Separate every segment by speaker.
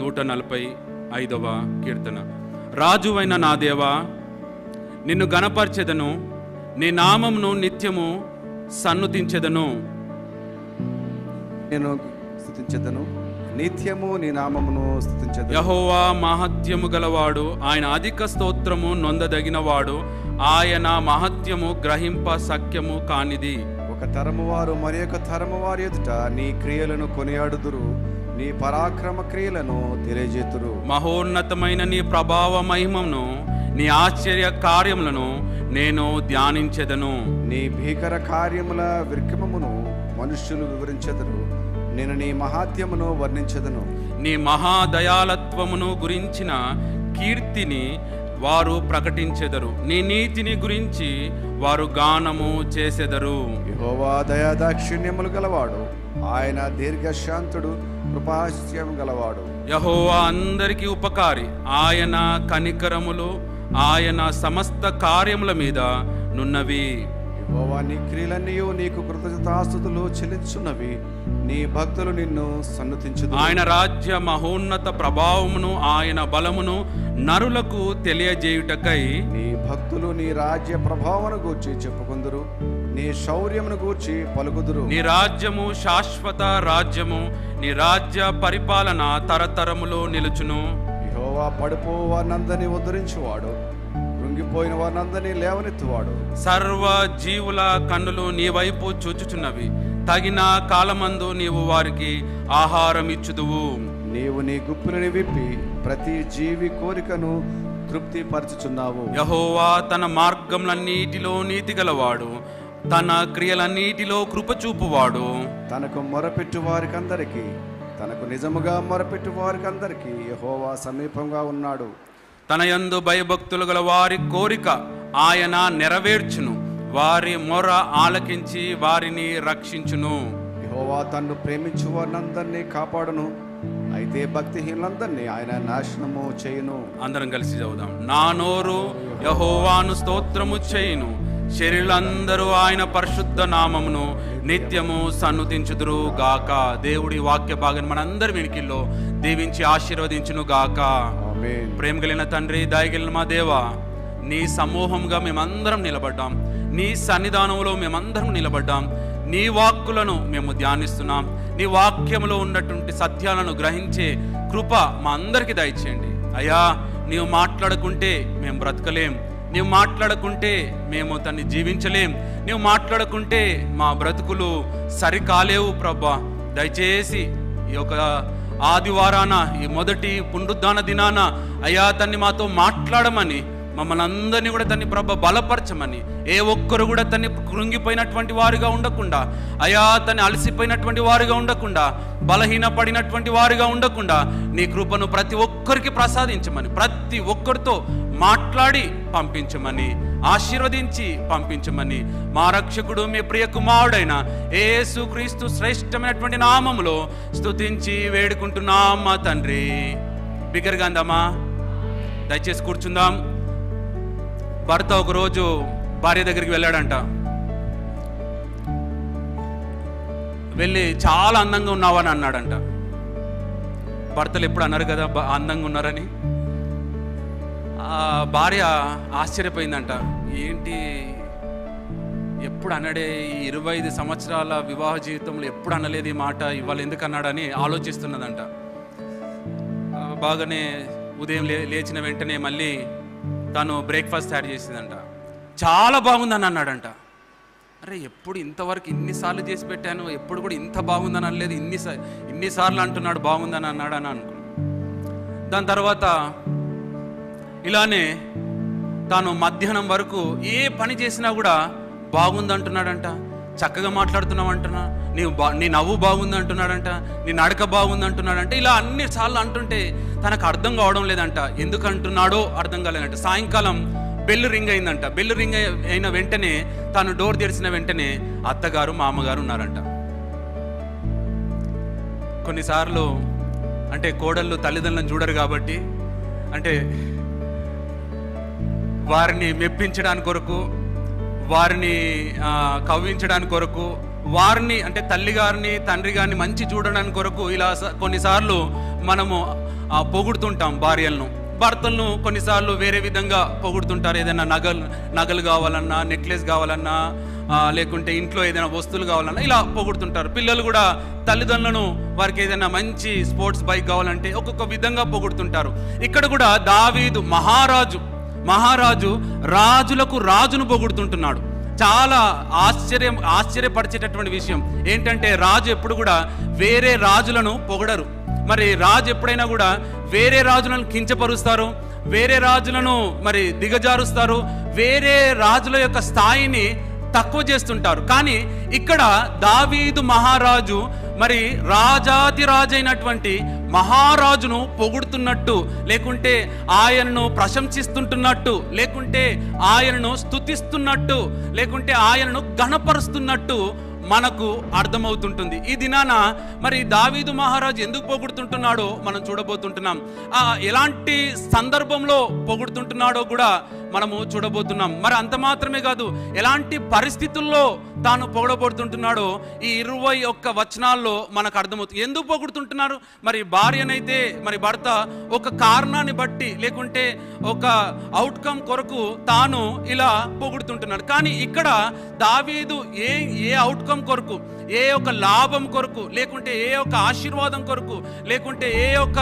Speaker 1: 145వ కీర్తన. రాజువైన నా దేవా, నిన్ను గణపరచెదను, నీ నామమును నిత్యము సన్నుతించెదను.
Speaker 2: నేను స్తుతించెదను, నిత్యము నీ నామమును స్తుతించెదను.
Speaker 1: యెహోవా మహత్యము గలవాడు, ఆయన అధిక స్తోత్రము నొందదగినవాడు, ఆయన మహత్యము గ్రహింప సఖ్యము కానిది.
Speaker 2: ఒక తరము వారు మరి ఒక తరము వారి ఎదుట నీ క్రియలను కొనియాడుదురు, నీ పరాక్రమ క్రియలను తెలియజేతురు.
Speaker 1: మహోన్నతమైన నీ ప్రభావ మహిమను, నీ ఆశ్చర్య కార్యములను నేను ధ్యానించెదను.
Speaker 2: నీ భీకర కార్యముల విక్రమమును మనుష్యులు వివరించెదరు, నేను నీ మహాత్యమును వర్ణించెదను.
Speaker 1: నీ మహాదయాళత్వమును గురించిన కీర్తిని వారు ప్రకటించెదరు, నీ నీతిని గురించి వారు గానము చేసెదరు.
Speaker 2: యెహోవా దయాదాక్షిణ్యములు గలవాడు, ఆయన దీర్ఘశాంతుడు, కృపాస్యం గలవాడు.
Speaker 1: యెహోవా అందరికీ ఉపకారి, ఆయన కనికరములు ఆయన సమస్త కార్యముల మీద నున్నవి.
Speaker 2: యెహోవా నీ క్రియలన్నీ నీకు కృతజ్ఞతాస్తుతులు చెల్లించున్నవి, నీ భక్తులు నిన్ను సన్నుతించుదురు.
Speaker 1: ఆయన రాజ్య మహోన్నత ప్రభావమును ఆయన బలమును నరులకు తెలియజేయుటకై
Speaker 2: నీ భక్తులు నీ రాజ్య ప్రభావమును గూర్చి చెప్పుకుందురు, నీ శౌర్యమును గూర్చి పలుకుదురు.
Speaker 1: నీ రాజ్యము శాశ్వత రాజ్యము, నీ రాజ్య పరిపాలన తరతరములో నిలుచును.
Speaker 2: యెహోవా పడిపో వారినందరినీ ఉద్ధరించువాడు, కృంగిపోయిన వారినందరినీ లేవనెత్తువాడు.
Speaker 1: సర్వ జీవుల కన్నులు నీ వైపు చూచుచున్నవి, తగిన కాలమందు నీవు వారికి ఆహారం ఇచ్చుదువు.
Speaker 2: నీవు నీ గుప్పులని విప్పి ప్రతి జీవి కోరికను తృప్తి పరచుచున్నావు.
Speaker 1: యెహోవా తన మార్గములన్నిటిలో నీతి గలవాడు, తన క్రియలన్నిటిలో కృపచూపువాడు.
Speaker 2: తనకు మొరపెట్టు వారికందరికీ, తనకు నిజముగా మొరపెట్టు వారికందరికీ యెహోవా సమీపంగా ఉన్నాడు.
Speaker 1: తన యందు భయభక్తులు గల వారి కోరిక ఆయన నెరవేర్చును, వారి మొర ఆలకించి వారిని రక్షించును.
Speaker 2: యెహోవా తన్ను ప్రేమించు వారినందరినీ కాపాడును, అయితే భక్తిహీనులందరినీ ఆయన నాశనము చేయును.
Speaker 1: అందరం కలిసి చదువుదాం. నా నోరు యెహోవాను స్తోత్రము చేయును, శరీరులందరూ ఆయన పరిశుద్ధ నామమును నిత్యము సన్నుతించుదురు గాక. దేవుడి వాక్య భాగం మనందరి వెనుకల్లో దీవించి ఆశీర్వదించును గాక.
Speaker 2: ఆమేన్.
Speaker 1: ప్రేమ కలిగిన తండ్రి, దయగలిగిన మా దేవా, నీ సమూహంగా మేమందరం నిలబడ్డాం, నీ సన్నిధానంలో మేమందరం నిలబడ్డాం. నీ వాక్కులను మేము ధ్యానిస్తున్నాం. నీ వాక్యములో ఉన్నటువంటి సత్యాలను గ్రహించే కృప మా అందరికీ దయచేయండి అయ్యా. నీవు మాట్లాడకుంటే మేము బ్రతకలేం, నీవు మాట్లాడకుంటే మేము దాన్ని జీవించలేం, నీవు మాట్లాడకుంటే మా బ్రతుకులు సరికాలేవు ప్రభా. దయచేసి ఈ యొక్క ఆదివారాన, ఈ మొదటి పునరుద్ధాన దినాన అయ్యా తన్ని మాతో మాట్లాడమని, మమ్మల్ని అందరినీ కూడా తన్ని ప్రభ బలపరచమని, ఏ ఒక్కరు కూడా తన్ని కృంగిపోయినటువంటి వారిగా ఉండకుండా అయ్యా, తన్ని అలసిపోయినటువంటి వారిగా ఉండకుండా, బలహీనపడినటువంటి వారిగా ఉండకుండా నీ కృపను ప్రతి ఒక్కరికి ప్రసాదించమని, ప్రతి ఒక్కరితో మాట్లాడి పంపించమని, ఆశీర్వదించి పంపించమని మా రక్షకుడు మీ ప్రియ కుమారుడైన యేసుక్రీస్తు శ్రేష్టమైనటువంటి నామములో స్తుతించి వేడుకుంటున్నాం మా తండ్రి. బిగ్గరగా అందామా? దయచేసి కూర్చుందాం. భర్త ఒకరోజు భార్య దగ్గరికి వెళ్ళాడంట. వెళ్ళి చాలా అందంగా ఉన్నావని అన్నాడంట. భర్తలు ఎప్పుడు అన్నారు కదా అందంగా ఉన్నారని. భార్య ఆశ్చర్యపోయిందంట. ఏంటి ఎప్పుడు అనడే, ఈ 25 సంవత్సరాల వివాహ జీవితంలో ఎప్పుడు అనలేదు ఈ మాట, ఇవాళ ఎందుకు అన్నాడని ఆలోచిస్తున్నదంట. బాగానే ఉదయం లేచిన వెంటనే మళ్ళీ తను బ్రేక్ఫాస్ట్ తయారు చేసిందంట. చాలా బాగుందని అన్నాడంట. అరే ఎప్పుడు ఇంతవరకు ఇన్నిసార్లు చేసి పెట్టాను, ఎప్పుడు కూడా ఇంత బాగుందని అనలేదు, ఇన్నిసార్లు అంటున్నాడు బాగుందని అన్నాడు అని అనుకున్నాను. దాని తర్వాత ఇలానే తాను మధ్యాహ్నం వరకు ఏ పని చేసినా కూడా బాగుందంటున్నాడంట. చక్కగా మాట్లాడుతున్నావు అంటున్నా, నీ నవ్వు బాగుంది అంటున్నాడంట, నీ నడక బాగుంది అంటున్నాడంట. ఇలా అన్నిసార్లు అంటుంటే తనకు అర్థం కావడం లేదంట. ఎందుకు అంటున్నాడో అర్థం కాలేదంట. సాయంకాలం బెల్లు రింగ్ అయిందంట. బెల్లు రింగ్ అయిన వెంటనే తాను డోర్ తెరిచిన వెంటనే అత్తగారు మామగారు ఉన్నారంట. కొన్నిసార్లు అంటే కోడళ్ళు తల్లిదండ్రులను చూడరు కాబట్టి, అంటే వారిని మెప్పించడానికి కొరకు, వారిని కవ్వించడానికి కొరకు, వారిని అంటే తల్లి గారిని తండ్రి గారిని మంచి చూడడానికి కొరకు ఇలా కొన్నిసార్లు మనము పొగుడుతుంటాం భార్యలను, భర్తలను కొన్నిసార్లు వేరే విధంగా పొగుడుతుంటారు. ఏదైనా నగలు కావాలన్నా, నెక్లెస్ కావాలన్నా, లేకుంటే ఇంట్లో ఏదైనా వస్తువులు కావాలన్నా ఇలా పొగుడుతుంటారు. పిల్లలు కూడా తల్లిదండ్రులను వారికి ఏదైనా మంచి స్పోర్ట్స్ బైక్ కావాలంటే ఒక్కొక్క విధంగా పొగుడుతుంటారు. ఇక్కడ కూడా దావీదు మహారాజు రాజులకు రాజును పొగుడుతుంటున్నాడు. చాలా ఆశ్చర్యపరిచేటటువంటి విషయం ఏంటంటే, రాజు ఎప్పుడు కూడా వేరే రాజులను పొగడరు. మరి రాజు ఎప్పుడైనా కూడా వేరే రాజులను కించపరుస్తారు, వేరే రాజులను మరి దిగజారుస్తారు, వేరే రాజుల యొక్క స్థాయిని తక్కువ చేస్తుంటారు. కానీ ఇక్కడ దావీదు మహారాజు మరి రాజాతి రాజైనటువంటి మహారాజును పొగుడుతున్నట్టు, లేకుంటే ఆయనను ప్రశంసిస్తుంటున్నట్టు, లేకుంటే ఆయనను స్తుతిస్తున్నట్టు, లేకుంటే ఆయనను ఘనపరుస్తున్నట్టు మనకు అర్థమవుతుంటుంది. ఈ దినాన మరి దావీదు మహారాజు ఎందుకు పొగుడుతుంటున్నాడో మనం చూడబోతుంటున్నాం. ఎలాంటి సందర్భంలో పొగుడుతుంటున్నాడో కూడా మనము చూడబోతున్నాం. మరి అంత మాత్రమే కాదు, ఎలాంటి పరిస్థితుల్లో తాను పొగడబడుతుంటున్నాడో ఈ 21 వచనాల్లో మనకు అర్థమవుతుంది. ఎందుకు పొగుడుతుంటున్నారు? మరి భార్యనైతే మరి భర్త ఒక కారణాన్ని బట్టి, లేకుంటే ఒక అవుట్కమ్ కొరకు తాను ఇలా పొగుడుతుంటున్నాడు. కానీ ఇక్కడ దావీదు ఏ అవుట్కమ్ కొరకు, ఏ ఒక లాభం కొరకు, లేకుంటే ఏ ఒక ఆశీర్వాదం కొరకు, లేకుంటే ఏ ఒక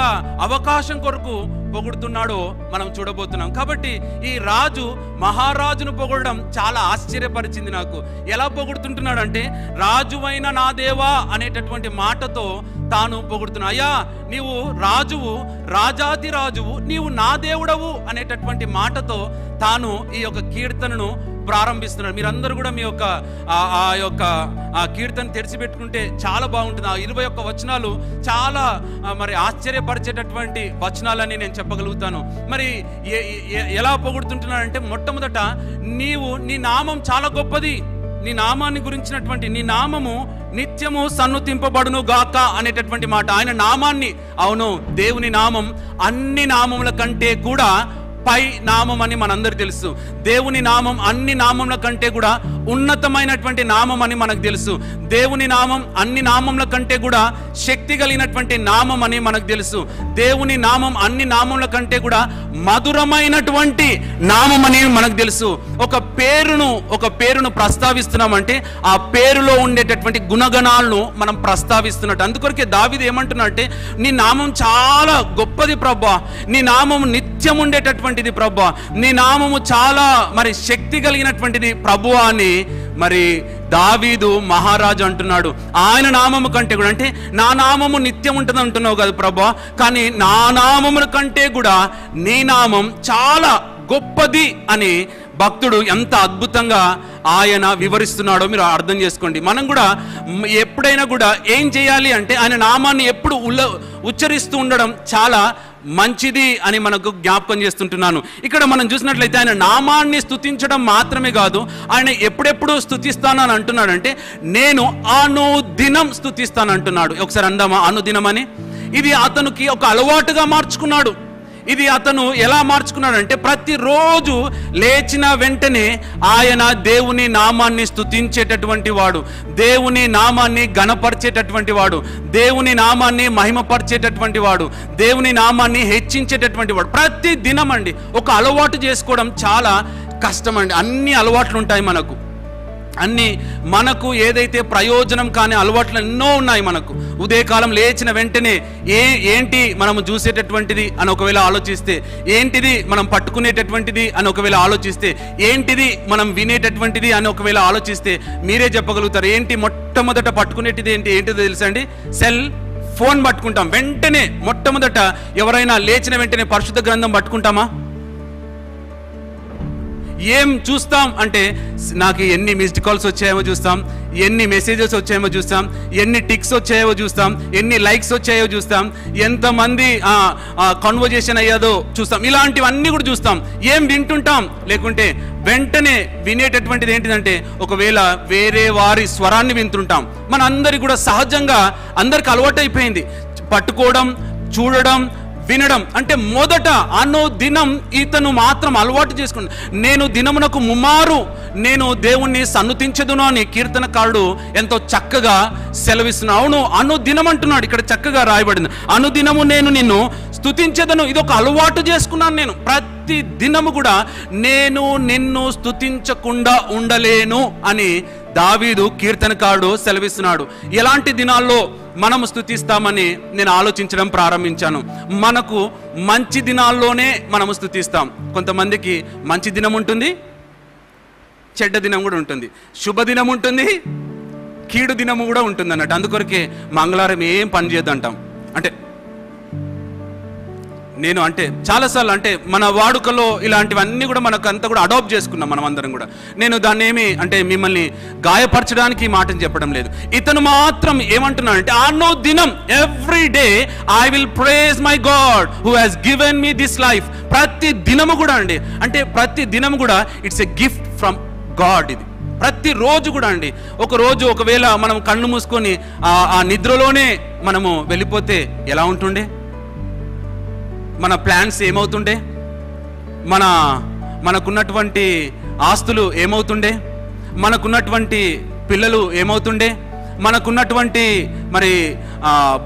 Speaker 1: అవకాశం కొరకు పొగుడుతున్నాడో మనం చూడబోతున్నాం. కాబట్టి ఈ రాజు మహారాజును పొగడడం చాలా ఆశ్చర్యపరిచింది నాకు. ఎలా పొగుడుతుంటున్నాడు అంటే, రాజువైన నా దేవా అనేటటువంటి మాటతో తాను పొగుడుతున్నా. అయ్యా నీవు రాజువు, రాజాది రాజువు, నీవు నా దేవుడవు అనేటటువంటి మాటతో తాను ఈ యొక్క కీర్తనను ప్రారంభిస్తున్నాడు. మీరందరూ కూడా మీ యొక్క ఆ కీర్తన తెరిచిపెట్టుకుంటే చాలా బాగుంటుంది. ఆ 21 వచనాలు చాలా మరి ఆశ్చర్యపరిచేటటువంటి వచనాలని నేను చెప్పగలుగుతాను. మరి ఎలా పొగుడుతుంటున్నాడంటే, మొట్టమొదట నీ నామం చాలా గొప్పది, నీ నామాన్ని గురించినటువంటి నీ నామము నిత్యము సన్నుతింపబడును గాక అనేటటువంటి మాట. ఆయన నామాన్ని, అవును దేవుని నామం అన్ని నామముల కంటే కూడా పై నామం అని మనందరూ తెలుసు. దేవుని నామం అన్ని నామముల కంటే కూడా ఉన్నతమైనటువంటి నామం అని మనకు తెలుసు. దేవుని నామం అన్ని నామముల కంటే కూడా శక్తి కలిగినటువంటి నామం అని మనకు తెలుసు. దేవుని నామం అన్ని నామముల కంటే కూడా మధురమైనటువంటి నామం అని మనకు తెలుసు. ఒక పేరును ప్రస్తావిస్తున్నామంటే ఆ పేరులో ఉండేటటువంటి గుణగణాలను మనం ప్రస్తావిస్తున్నట్టు. అందుకొరకే దావీదు ఏమంటున్నాడంటే, నీ నామం చాలా గొప్పది ప్రభా, నీ నామం నిత్యం ఉండేటటువంటిది ప్రభా, నీ నామము చాలా మరి శక్తి కలిగినటువంటిది ప్రభువా అని మరి దావీదు మహారాజు అంటున్నాడు. ఆయన నామము కంటే కూడా, అంటే నా నామము నిత్యం ఉంటుంది అంటున్నావు కదా ప్రభా, కానీ నా నామముల కంటే కూడా నీ నామం చాలా గొప్పది అని భక్తుడు ఎంత అద్భుతంగా ఆయన వివరిస్తున్నాడో మీరు అర్థం చేసుకోండి. మనం కూడా ఎప్పుడైనా కూడా ఏం చేయాలి అంటే, ఆయన నామాన్ని ఎప్పుడు ఉచ్చరిస్తూ ఉండడం చాలా మంచిది అని మనకు జ్ఞాపకం చేస్తుంటున్నాను. ఇక్కడ మనం చూసినట్లయితే ఆయన నామాన్ని స్తుతించడం మాత్రమే కాదు, ఆయన ఎప్పుడెప్పుడు స్తుతిస్తాను అని అంటున్నాడంటే, నేను అనుదినం స్తుతిస్తాను అంటున్నాడు. ఒకసారి అందామా అనుదినం అని? ఇది అతనికి ఒక అలవాటుగా మార్చుకున్నాడు. ఇది అతను ఎలా మార్చుకున్నాడంటే, ప్రతిరోజు లేచిన వెంటనే ఆయన దేవుని నామాన్ని స్తుతించేటటువంటి వాడు, దేవుని నామాన్ని ఘనపరిచేటటువంటి వాడు, దేవుని నామాన్ని మహిమపరిచేటటువంటి వాడు, దేవుని నామాన్ని హెచ్చించేటటువంటి వాడు. ప్రతి దినం అండి ఒక అలవాటు చేసుకోవడం చాలా కష్టం అండి. అన్ని అలవాట్లు ఉంటాయి మనకు ఏదైతే ప్రయోజనం కాని అలవాట్లు ఎన్నో ఉన్నాయి మనకు. ఉదయకాలం లేచిన వెంటనే ఏంటి మనం చూసేటటువంటిది అని ఒకవేళ ఆలోచిస్తే, ఏంటిది మనం పట్టుకునేటటువంటిది అని ఒకవేళ ఆలోచిస్తే, ఏంటిది మనం వినేటటువంటిది అని ఒకవేళ ఆలోచిస్తే మీరే చెప్పగలుగుతారు. ఏంటి మొట్టమొదట పట్టుకునేటిది ఏంటిదో తెలుసా అండి? సెల్ ఫోన్ పట్టుకుంటాం. వెంటనే మొట్టమొదట ఎవరైనా లేచిన వెంటనే పరిశుద్ధ గ్రంథం పట్టుకుంటామా? ఏం చూస్తాం అంటే, నాకు ఎన్ని మిస్డ్ కాల్స్ వచ్చాయేమో చూస్తాం, ఎన్ని మెసేజెస్ వచ్చాయేమో చూస్తాం, ఎన్ని టిక్స్ వచ్చాయో చూస్తాం, ఎన్ని లైక్స్ వచ్చాయో చూస్తాం, ఎంతమంది కన్వర్జేషన్ అయ్యాదో చూస్తాం. ఇలాంటివన్నీ కూడా చూస్తాం. ఏం వింటుంటాం, లేకుంటే వెంటనే వినేటటువంటిది ఏంటిదంటే, ఒకవేళ వేరే వారి స్వరాన్ని వింటుంటాం. మన అందరికి కూడా సహజంగా అందరికి అలవాటు అయిపోయింది పట్టుకోవడం, చూడడం, వినడం. అంటే మొదట అనుదినం ఇతను మాత్రం అలవాటు చేసుకున్నాడు. నేను దినమునకు ముమ్మారు నేను దేవుణ్ణి సన్నుతించదును అని కీర్తనకారుడు ఎంతో చక్కగా సెలవిస్తున్నాడు. అవును అనుదినం అంటున్నాడు, ఇక్కడ చక్కగా రాయబడింది. అనుదినము నేను నిన్ను స్తుతించెదను. ఇది ఒక అలవాటు చేసుకున్నాను నేను. ప్రతి దినము కూడా నేను నిన్ను స్తుతించకుండా ఉండలేను అని దావీదు కీర్తనకారుడు సెలవిస్తున్నాడు. ఎలాంటి దినాల్లో మనము స్తుతిస్తామని నేను ఆలోచించడం ప్రారంభించాను. మనకు మంచి దినాల్లోనే మనము స్తుతిస్తాం. కొంతమందికి మంచి దినం ఉంటుంది, చెడ్డ దినం కూడా ఉంటుంది, శుభదినం ఉంటుంది, కీడు దినము కూడా ఉంటుంది అన్నట్టు. అందుకొరకే మంగళవారం ఏం పని చేయొద్దంటాం. అంటే చాలాసార్లు మన వాడుకలో ఇలాంటివన్నీ కూడా మనకు అంతా కూడా అడాప్ట్ చేసుకున్నాం మనం అందరం కూడా. నేను దాన్ని ఏమి మిమ్మల్ని గాయపరచడానికి ఈ మాటను చెప్పడం లేదు. ఇతను మాత్రం ఏమంటున్నాడంటే ఆనో దినం every day I will praise my God who has given me this life. ప్రతి దినము కూడా ప్రతి దినము కూడా it's a gift from God. ఇది ప్రతిరోజు కూడా ఒక రోజు ఒకవేళ మనం కళ్ళు మూసుకొని ఆ నిద్రలోనే మనము వెళ్ళిపోతే ఎలా ఉంటుండే? మన ప్లాన్స్ ఏమవుతుండే? మనకున్నటువంటి ఆస్తులు ఏమవుతుండే? మనకున్నటువంటి పిల్లలు ఏమవుతుండే? మనకున్నటువంటి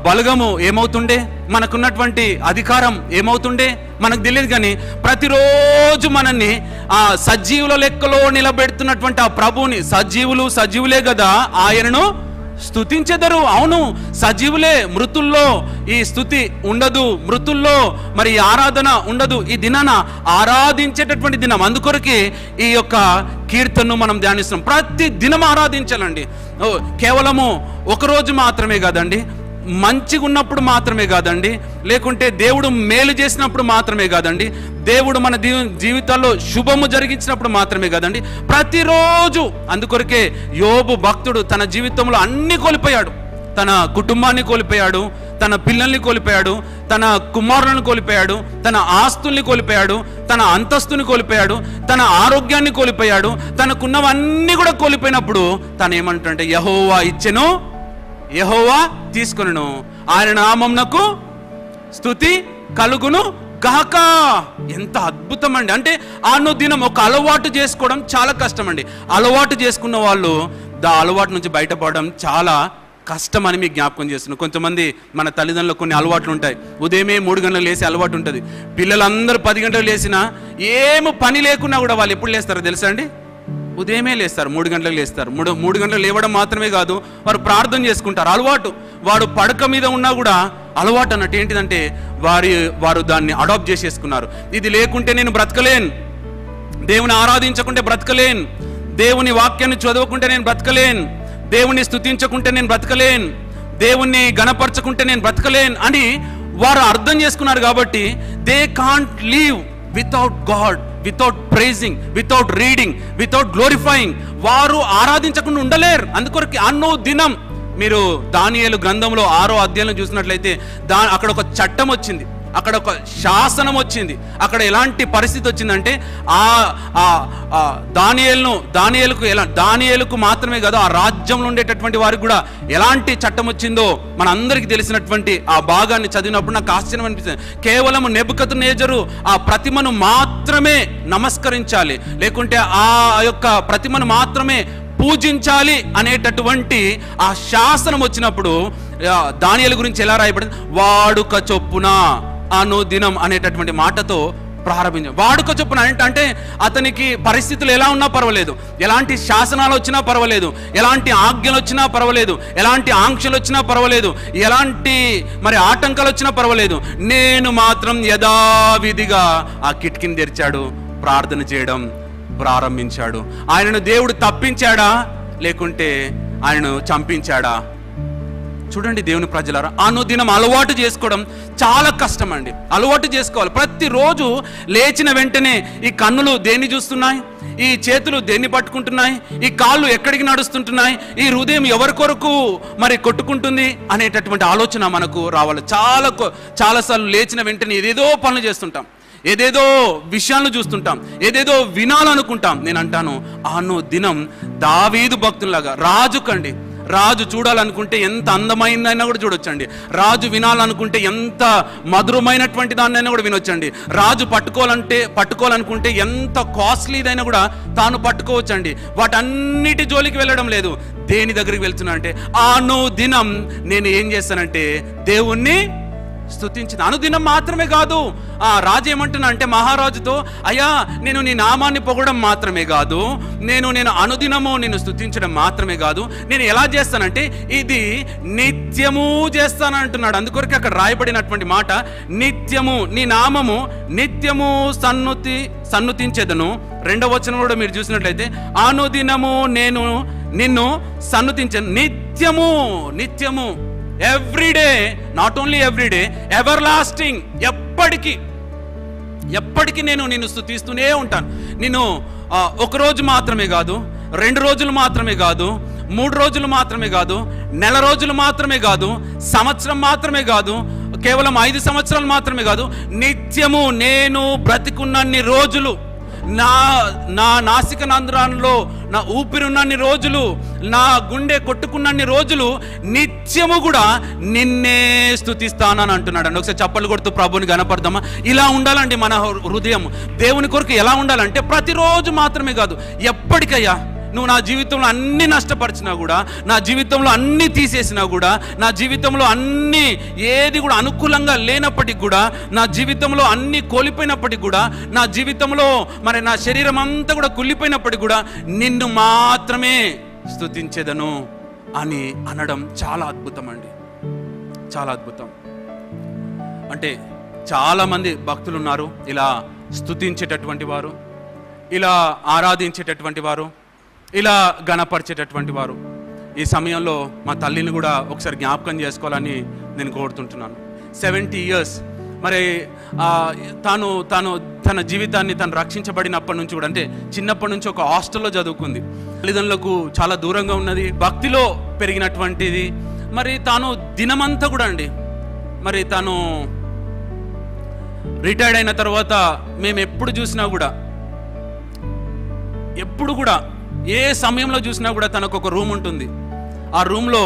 Speaker 1: బలగము ఏమవుతుండే? మనకున్నటువంటి అధికారం ఏమవుతుండే? మనకు తెలియదు. కానీ ప్రతిరోజు మనల్ని ఆ సజీవుల లెక్కలో నిలబెడుతున్నటువంటి ఆ ప్రభువుని, సజీవులే కదా ఆయనను స్తుతించెదరు. అవును, సజీవులే. మృతుల్లో ఈ స్తుతి ఉండదు, మృతుల్లో ఆరాధన ఉండదు. ఈ దినాన ఆరాధించేటటువంటి దినం. అందుకొరకే ఈ యొక్క కీర్తనను మనం ధ్యానిస్తున్నాం. ప్రతి దినం ఆరాధించాలండి. కేవలము ఒకరోజు మాత్రమే కాదండి, మంచిగా ఉన్నప్పుడు మాత్రమే కాదండి, లేకుంటే దేవుడు మేలు చేసినప్పుడు మాత్రమే కాదండి, దేవుడు మన జీవితాల్లో శుభము జరిగించినప్పుడు మాత్రమే కాదండి, ప్రతిరోజు. అందుకొరకే యోబు భక్తుడు తన జీవితంలో అన్ని కోల్పోయాడు. తన కుటుంబాన్ని కోల్పోయాడు, తన పిల్లల్ని కోల్పోయాడు, తన కుమారులను కోల్పోయాడు, తన ఆస్తుల్ని కోల్పోయాడు, తన అంతస్తుని కోల్పోయాడు, తన ఆరోగ్యాన్ని కోల్పోయాడు. తనకున్నవన్నీ కూడా కోల్పోయినప్పుడు తను ఏమంటుంటే యెహోవా ఇచ్చెను, యెహోవా తీసుకొనును, ఆయన నామమునకు స్తుతి కలుగును గాక. ఎంత అద్భుతం అండి. అనుదినం ఒక అలవాటు చేసుకోవడం చాలా కష్టం అండి. అలవాటు చేసుకున్న వాళ్ళు అలవాటు నుంచి బయటపడడం చాలా కష్టం అని మీకు జ్ఞాపకం చేస్తున్నాను. కొంతమంది మన తల్లిదండ్రులకు కొన్ని అలవాట్లు ఉంటాయి. ఉదయమే 3 గంటలకు లేసే అలవాటు ఉంటుంది. పిల్లలందరూ 10 గంటలకు లేచినా ఏమి పని లేకున్నా కూడా వాళ్ళు ఎప్పుడు లేస్తారో తెలుసా అండి? ఉదయమే లేస్తారు, 3 గంటలకు లేస్తారు. 3 గంటలకు లేవడం మాత్రమే కాదు, వారు ప్రార్థన చేసుకుంటారు. అలవాటు. వాడు పడక మీద ఉన్నా కూడా అలవాటు అన్నట్టు. ఏంటిదంటే వారు దాన్ని అడాప్ట్ చేసేసుకున్నారు. ఇది లేకుంటే నేను బ్రతకలేను, దేవుని ఆరాధించకుంటే బ్రతకలేను, దేవుని వాక్యాన్ని చదవకుంటే నేను బ్రతకలేను, దేవుని స్తుతించకుంటే నేను బ్రతకలేను, దేవుణ్ణి గణపరచకుంటే నేను బ్రతకలేను అని వారు అర్థం చేసుకున్నారు. కాబట్టి they can't leave without God, without praising, without reading, without glorifying. వారు ఆరాధించకుండా ఉండలేరు. అందుకొరకు అన్నో దినం మీరు దానియేలు గ్రంథంలో 6వ అధ్యాయంలో చూసినట్లయితే అక్కడ ఒక చట్టం వచ్చింది, అక్కడ శాసనం వచ్చింది. అక్కడ ఎలాంటి పరిస్థితి వచ్చిందంటే దానియేలుకు మాత్రమే కాదు, ఆ రాజ్యంలో ఉండేటటువంటి వారికి కూడా ఎలాంటి చట్టం వచ్చిందో మన అందరికీ తెలిసినటువంటి ఆ భాగాన్ని చదివినప్పుడు నాకు ఆశ్చర్యం అనిపిస్తుంది. కేవలం నెబుకద్నెజరు ఆ ప్రతిమను మాత్రమే నమస్కరించాలి, లేకుంటే ఆ యొక్క ప్రతిమను మాత్రమే పూజించాలి అనేటటువంటి ఆ శాసనం వచ్చినప్పుడు దానియేలు గురించి ఎలా రాయబడింది? వాడుక చొప్పున అనుదినం అనేటటువంటి మాటతో ప్రారంభించాం. వాడుక చొప్పున అంటే అతనికి పరిస్థితులు ఎలా ఉన్నా పర్వాలేదు, ఎలాంటి శాసనాలు వచ్చినా పర్వాలేదు, ఎలాంటి ఆజ్ఞలు వచ్చినా పర్వాలేదు, ఎలాంటి ఆంక్షలు వచ్చినా పర్వాలేదు, ఎలాంటి ఆటంకాలు వచ్చినా పర్వాలేదు, నేను మాత్రం యథావిధిగా ఆ కిటికీని తెరిచాడు, ప్రార్థన చేయడం ప్రారంభించాడు. ఆయనను దేవుడు తప్పించాడా లేకుంటే ఆయనను చంపించాడా? చూడండి దేవుని ప్రజలారా, అనుదినం అలవాటు చేసుకోవడం చాలా కష్టం అండి. అలవాటు చేసుకోవాలి. ప్రతిరోజు లేచిన వెంటనే ఈ కన్నులు దేన్ని చూస్తున్నాయి, ఈ చేతులు దేన్ని పట్టుకుంటున్నాయి, ఈ కాళ్ళు ఎక్కడికి నడుస్తుంటున్నాయి, ఈ హృదయం ఎవరి కొరకు కొట్టుకుంటుంది అనేటటువంటి ఆలోచన మనకు రావాలి. చాలాసార్లు లేచిన వెంటనే ఏదేదో పనులు చేస్తుంటాం, ఏదేదో విషయాలను చూస్తుంటాం, ఏదేదో వినాలనుకుంటాం. నేను అంటాను అను దినం దావీదు భక్తుల్లాగా రాజుకండి. రాజు చూడాలనుకుంటే ఎంత అందమైందైనా కూడా చూడొచ్చండి. రాజు వినాలనుకుంటే ఎంత మధురమైనటువంటి దాన్నైనా కూడా వినొచ్చండి. రాజు పట్టుకోవాలనుకుంటే ఎంత కాస్ట్లీదైనా కూడా తాను పట్టుకోవచ్చండి. వాటన్నిటి జోలికి వెళ్ళడం లేదు. దేని దగ్గరికి వెళ్తున్నా అంటే అను దినం నేను ఏం చేస్తానంటే దేవుణ్ణి స్తుతించింది. అనుదినం మాత్రమే కాదు. రాజు ఏమంటున్నా అంటే మహారాజుతో, అయ్యా నేను నీ నామాన్ని పొగడం మాత్రమే కాదు, నేను అనుదినము నేను స్తుతించడం మాత్రమే కాదు, నేను ఎలా చేస్తానంటే ఇది నిత్యము చేస్తాను అంటున్నాడు. అందుకొరకు అక్కడ రాయబడినటువంటి మాట నిత్యము, నీ నామము నిత్యము సన్నుతించెదను. 2వ వచనం కూడా మీరు చూసినట్లయితే అనుదినము నేను నిన్ను సన్నుతించను. నిత్యము, నిత్యము, everyday, not only everyday, ever lasting, ఎప్పటికీ నేను నిన్ను స్తుతిస్తూనే ఉంటాను. నేను ఒకరోజు మాత్రమే కాదు, 2 రోజులు మాత్రమే కాదు, 3 రోజులు మాత్రమే కాదు, నెల రోజులు మాత్రమే కాదు, సంవత్సరం మాత్రమే కాదు, కేవలం 5 సంవత్సరాలు మాత్రమే కాదు, నిత్యము నేను బ్రతికున్నన్ని రోజులు, నా నాసిక నంద్రాల్లో నా ఊపిరున్నన్ని రోజులు, నా గుండె కొట్టుకున్నన్ని రోజులు నిత్యము కూడా నిన్నే స్తుతిస్తానని అంటున్నాడు అండి. ఒకసారి చప్పట్లు కొడుతూ ప్రభుని గణపడదామా? ఇలా ఉండాలండి మన హృదయం. దేవుని కొరకు ఎలా ఉండాలంటే ప్రతిరోజు మాత్రమే కాదు, ఎప్పటికయ్యా నువ్వు నా జీవితంలో అన్ని నష్టపరిచినా కూడా, నా జీవితంలో అన్ని తీసేసినా కూడా, నా జీవితంలో అన్ని ఏది కూడా అనుకూలంగా లేనప్పటికి కూడా, నా జీవితంలో అన్ని కోల్పోయినప్పటికి కూడా, నా జీవితంలో మరి నా శరీరం అంతా కూడా కుళ్ళిపోయినప్పటికి కూడా నిన్ను మాత్రమే స్తుతించేదను అని అనడం చాలా అద్భుతం అండి, చాలా అద్భుతం. అంటే చాలామంది భక్తులు ఉన్నారు ఇలా స్తుతించేటటువంటి వారు, ఇలా ఆరాధించేటటువంటి వారు, ఇలా గణపరిచేటటువంటి వారు. ఈ సమయంలో మా తల్లిని కూడా ఒకసారి జ్ఞాపకం చేసుకోవాలని నేను కోరుతుంటున్నాను. 70 years మరి తన జీవితాన్ని తను రక్షించబడినప్పటి నుంచి కూడా, అంటే చిన్నప్పటి నుంచి ఒక హాస్టల్లో చదువుకుంది, తల్లిదండ్రులకు చాలా దూరంగా ఉన్నది, భక్తిలో పెరిగినటువంటిది. మరి తాను దినమంతా కూడా అండి, మరి తాను రిటైర్డ్ అయిన తర్వాత మేము ఎప్పుడు చూసినా కూడా, ఎప్పుడు కూడా ఏ సమయంలో చూసినా కూడా తనకు ఒక రూమ్ ఉంటుంది. ఆ రూమ్లో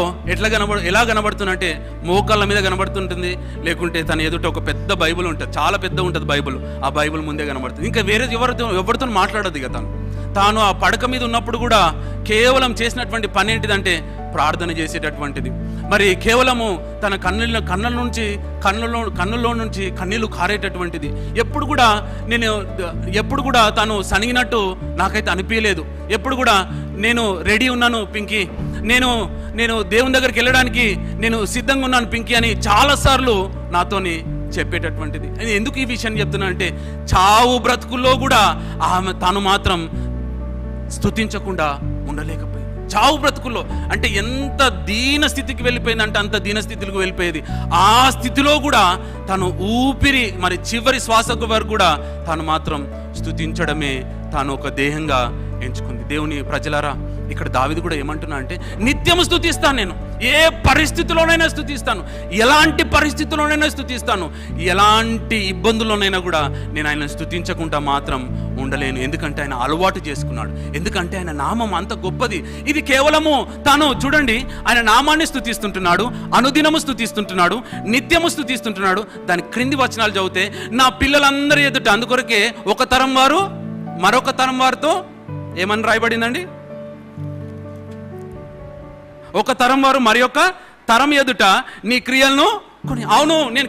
Speaker 1: ఎలా కనబడుతుందంటే మోకాళ్ళ మీద కనబడుతుంటుంది, లేకుంటే తన ఎదుట ఒక పెద్ద బైబుల్ ఉంటుంది, చాలా పెద్ద ఉంటుంది బైబుల్, ఆ బైబుల్ ముందే కనబడుతుంది. ఇంకా వేరే ఎవరితో మాట్లాడదు ఇక తాను ఆ పడక మీద ఉన్నప్పుడు కూడా కేవలం చేసినటువంటి పని ఏంటిదంటే ప్రార్థన చేసేటటువంటిది. మరి కేవలము తన కన్నుల్లో నుంచి కన్నీళ్లు కారేటటువంటిది. ఎప్పుడు కూడా తాను సనిగినట్టు నాకైతే అనిపించలేదు. ఎప్పుడు కూడా నేను రెడీ ఉన్నాను పింకీ, నేను దేవుని దగ్గరికి వెళ్ళడానికి నేను సిద్ధంగా ఉన్నాను పింకీ అని చాలాసార్లు నాతోని చెప్పేటటువంటిది. ఎందుకు ఈ విషయం చెప్తున్నా అంటే చావు బ్రతుకుల్లో కూడా తాను మాత్రం స్తుతించకుండా ఉండలేకపోయింది. చావు బ్రతుకుల్లో అంటే ఎంత దీన స్థితికి వెళ్ళిపోయిందంటే అంత దీన స్థితికి వెళ్ళిపోయేది. ఆ స్థితిలో కూడా తను ఊపిరి మరి చివరి శ్వాసకు వరకు కూడా తాను మాత్రం స్తుతించడమే తాను ఒక దేహంగా ఎంచుకుంది. దేవుని ప్రజలారా, ఇక్కడ దావీదు కూడా ఏమంటున్నా అంటే నిత్యము స్తుతిస్తాను, నేను ఏ పరిస్థితిలోనైనా స్తుతిస్తాను, ఎలాంటి పరిస్థితుల్లోనైనా స్తుతిస్తాను, ఎలాంటి ఇబ్బందుల్లోనైనా కూడా నేను ఆయన స్తుతించకుండా మాత్రం ఉండలేను. ఎందుకంటే ఆయన అలవాటు చేసుకున్నాడు, ఎందుకంటే ఆయన నామం అంత గొప్పది. ఇది కేవలము తాను చూడండి, ఆయన నామాన్ని స్తుతిస్తుంటున్నాడు, అనుదినము స్తుతిస్తుంటున్నాడు, నిత్యము స్తుతిస్తుంటున్నాడు. దాని క్రింది వచనాలు చదివితే నా పిల్లలందరి ఎదుట, అందుకొరకే ఒక తరం వారు మరొక తరం వారితో ఏమని రాయబడిందండి? ఒక తరం వారు మరి యొక్క తరం ఎదుట నీ క్రియలను కొని. అవును, నేను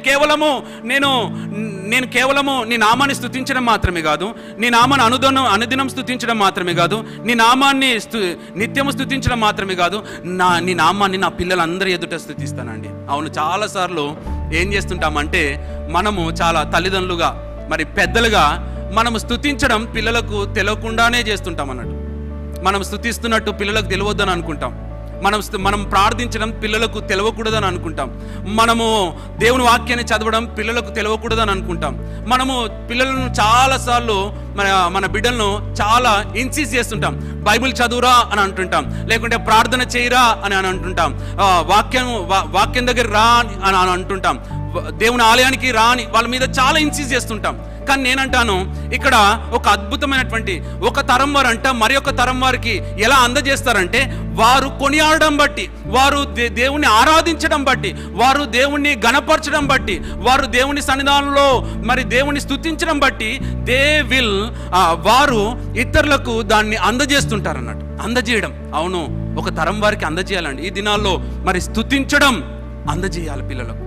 Speaker 1: కేవలము నీ నామాన్ని స్తుతించడం మాత్రమే కాదు, నీ నామాన్ని అనుదినం స్తుతించడం మాత్రమే కాదు, నీ నామాన్ని నిత్యము స్తుతించడం మాత్రమే కాదు, నీ నామాన్ని నా పిల్లలందరి ఎదుట స్తుతిస్తానండి. అవును, చాలాసార్లు ఏం చేస్తుంటామంటే మనము చాలా తల్లిదండ్రులుగా మరి పెద్దలుగా మనము స్తుతించడం పిల్లలకు తెలియకుండానే చేస్తుంటాం అన్నట్టు. మనం స్తుతిస్తున్నట్టు పిల్లలకు తెలియవద్దని అనుకుంటాం, మనం ప్రార్థించడం పిల్లలకు తెలియకూడదని అనుకుంటాం, మనము దేవుని వాక్యాన్ని చదవడం పిల్లలకు తెలియకూడదని అనుకుంటాం, మనము పిల్లలను చాలాసార్లు మన బిడ్డలను చాలా ఇన్సిస్ట్ చేస్తుంటాం. బైబిల్ చదువురా అని అంటుంటాం, లేకుంటే ప్రార్థన చేయరా అని అంటుంటాం, వాక్యం దగ్గర రా అని అంటుంటాం, దేవుని ఆలయానికి రా అని వాళ్ళ మీద చాలా ఇన్సిస్ట్ చేస్తుంటాం. కానీ నేనంటాను, ఇక్కడ ఒక అద్భుతమైనటువంటి ఒక తరం వారు అంట మరి ఒక తరం వారికి ఎలా అందజేస్తారంటే వారు కొనియాడడం బట్టి, వారు దేవుని ఆరాధించడం బట్టి, వారు దేవుణ్ణి గణపరచడం బట్టి, వారు దేవుని సన్నిధానంలో మరి దేవుని స్తుతించడం బట్టి వారు ఇతరులకు దాన్ని అందజేస్తుంటారు అన్నట్టు. అందజేయడం, అవును, ఒక తరం వారికి అందజేయాలండి. ఈ దినాల్లో మరి స్తుతించడం అందజేయాలి పిల్లలకు.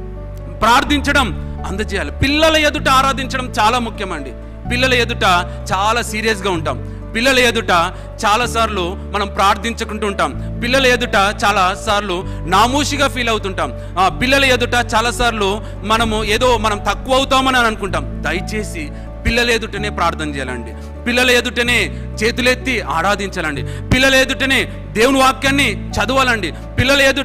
Speaker 1: ప్రార్థించడం అందజేయాలి. పిల్లల ఎదుట ఆరాధించడం చాలా ముఖ్యమండి. పిల్లల ఎదుట చాలా సీరియస్గా ఉంటాం. పిల్లల ఎదుట చాలాసార్లు మనం ప్రార్థించుకుంటూ ఉంటాం. పిల్లల ఎదుట చాలాసార్లు నామూషిగా ఫీల్ అవుతుంటాం. పిల్లల ఎదుట చాలాసార్లు మనం తక్కువ అవుతామని అనుకుంటాం. దయచేసి పిల్లల ఎదుటనే ప్రార్థన చేయాలండి. పిల్లల ఎదుటనే చేతులెత్తి ఆరాధించాలండి. పిల్లల ఎదుటనే దేవుని వాక్యాన్ని చదవాలండి.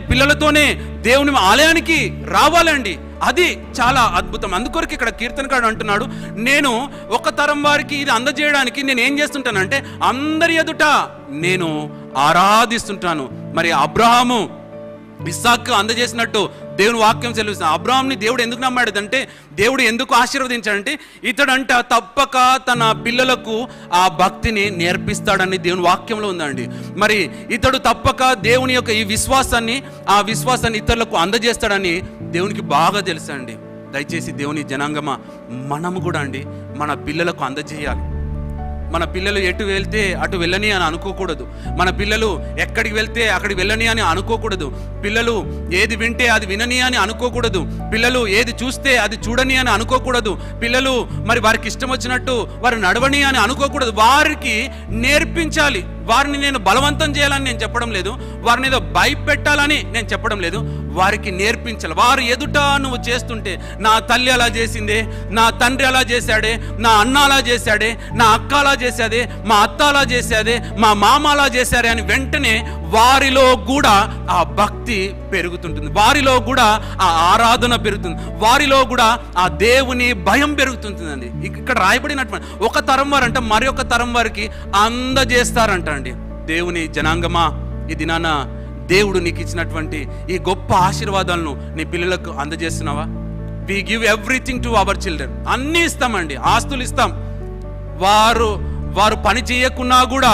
Speaker 1: పిల్లలతోనే దేవుని ఆలయానికి రావాలండి. అది చాలా అద్భుతం. అందుకొరకు ఇక్కడ కీర్తనకారుడు అంటున్నాడు, నేను ఒక తరం వారికి ఇది అందజేయడానికి నేను ఏం చేస్తుంటానంటే అందరి ఎదుట నేను ఆరాధిస్తుంటాను. మరి అబ్రహాము ఇస్సాకు అందజేసినట్టు దేవుని వాక్యం సెలవిస్తుంది. అబ్రహాంని దేవుడు ఎందుకు నమ్మాడంటే, దేవుడు ఎందుకు ఆశీర్వదించాడంటే ఇతడంట తప్పక తన పిల్లలకు ఆ భక్తిని నేర్పిస్తాడని దేవుని వాక్యంలో ఉందండి. మరి ఇతడు తప్పక దేవుని యొక్క ఈ విశ్వాసాన్ని ఇతరులకు అందజేస్తాడని దేవునికి బాగా తెలుసు అండి. దయచేసి దేవుని జనాంగమా, మనము కూడా అండి మన పిల్లలకు అందజేయాలి. మన పిల్లలు ఎటు వెళ్తే అటు వెళ్ళని అని అనుకోకూడదు. మన పిల్లలు ఎక్కడికి వెళ్తే అక్కడికి వెళ్ళని అని అనుకోకూడదు. పిల్లలు ఏది వింటే అది వినని అని అనుకోకూడదు. పిల్లలు ఏది చూస్తే అది చూడని అని అనుకోకూడదు. పిల్లలు మరి వారికి ఇష్టం వచ్చినట్టు వారు నడవని అని అనుకోకూడదు. వారికి నేర్పించాలి. వారిని నేను బలవంతం చేయాలని నేను చెప్పడం లేదు. వారిని ఏదో భయపెట్టాలని నేను చెప్పడం లేదు. వారికి నేర్పించాలి. వారు ఎదుట నువ్వు చేస్తుంటే, నా తల్లి అలా చేసిందే, నా తండ్రి అలా చేశాడే, నా అన్న అలా చేశాడే, నా అక్క అలా చేశాదే, మా అత్త అలా చేశాదే, మా మామ అలా చేశారే అని వెంటనే వారిలో కూడా ఆ భక్తి పెరుగుతుంటుంది. వారిలో కూడా ఆ ఆరాధన పెరుగుతుంది. వారిలో కూడా ఆ దేవుని భయం పెరుగుతుంటుందండి. ఇక్కడ రాయబడినటువంటి ఒక తరం వారంట మరి ఒక తరం వారికి అందజేస్తారంట అండి. దేవుని జనాంగమా, ఈ దినాన దేవుడు నీకు ఇచ్చినటువంటి ఈ గొప్ప ఆశీర్వాదాలను నీ పిల్లలకు అందజేస్తున్నావా? We give everything to our children. అన్నీ ఇస్తామండి. ఆస్తులు ఇస్తాం. వారు పని చేయకున్నా కూడా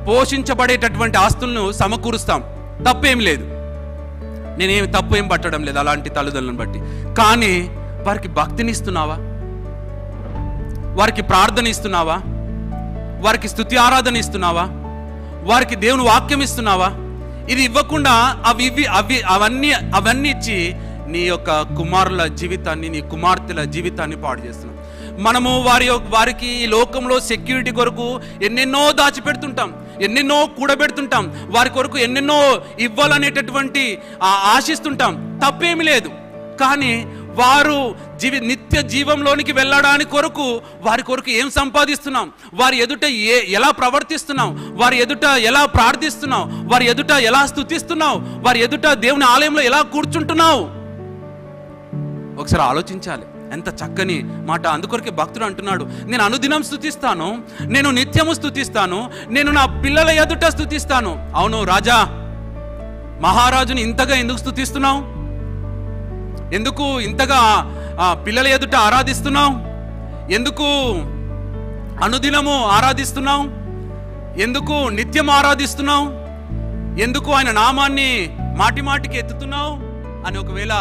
Speaker 1: పోషించబడేటటువంటి ఆస్తులను సమకూరుస్తాం. తప్పేం లేదు. నేనేమి తప్పు ఏం పట్టడం లేదు అలాంటి తల్లిదండ్రులను బట్టి. కానీ వారికి భక్తిని ఇస్తున్నావా? వారికి ప్రార్థన ఇస్తున్నావా? వారికి స్తుతి ఆరాధన ఇస్తున్నావా? వారికి దేవుని వాక్యం ఇస్తున్నావా? ఇది ఇవ్వకుండా అవన్నీ ఇచ్చి నీ యొక్క కుమారుల జీవితాన్ని, నీ కుమార్తెల జీవితాన్ని పాడు చేస్తున్నాం. మనము వారికి ఈ లోకంలో సెక్యూరిటీ కొరకు ఎన్నెన్నో దాచిపెడుతుంటాం, ఎన్నెన్నో కూడబెడుతుంటాం, వారి కొరకు ఎన్నెన్నో ఇవ్వాలనేటటువంటి ఆశిస్తుంటాం. తప్పేమి లేదు. కానీ వారు నిత్య జీవంలోనికి వెళ్ళడానికి వారి కొరకు ఏం సంపాదిస్తున్నాం? వారి ఎదుట ఎలా ప్రవర్తిస్తున్నాం? వారి ఎదుట ఎలా ప్రార్థిస్తున్నావు? వారి ఎదుట ఎలా స్తుతిస్తున్నావు? వారి ఎదుట దేవుని ఆలయంలో ఎలా కూర్చుంటున్నావు? ఒకసారి ఆలోచించాలి. ఎంత చక్కని మాట. అందుకొరకే భక్తుడు అంటున్నాడు, నేను అనుదినం స్తుతిస్తాను, నేను నిత్యము స్తుతిస్తాను, నేను నా పిల్లల ఎదుట స్తుతిస్తాను. అవును రాజా, మహారాజుని ఇంతగా ఎందుకు స్తుతిస్తున్నావు? ఎందుకు ఇంతగా పిల్లల ఎదుట ఆరాధిస్తున్నావు? ఎందుకు అనుదినము ఆరాధిస్తున్నావు? ఎందుకు నిత్యం ఆరాధిస్తున్నావు? ఎందుకు ఆయన నామాన్ని మాటి మాటికి ఎత్తుతున్నావు అని ఒకవేళ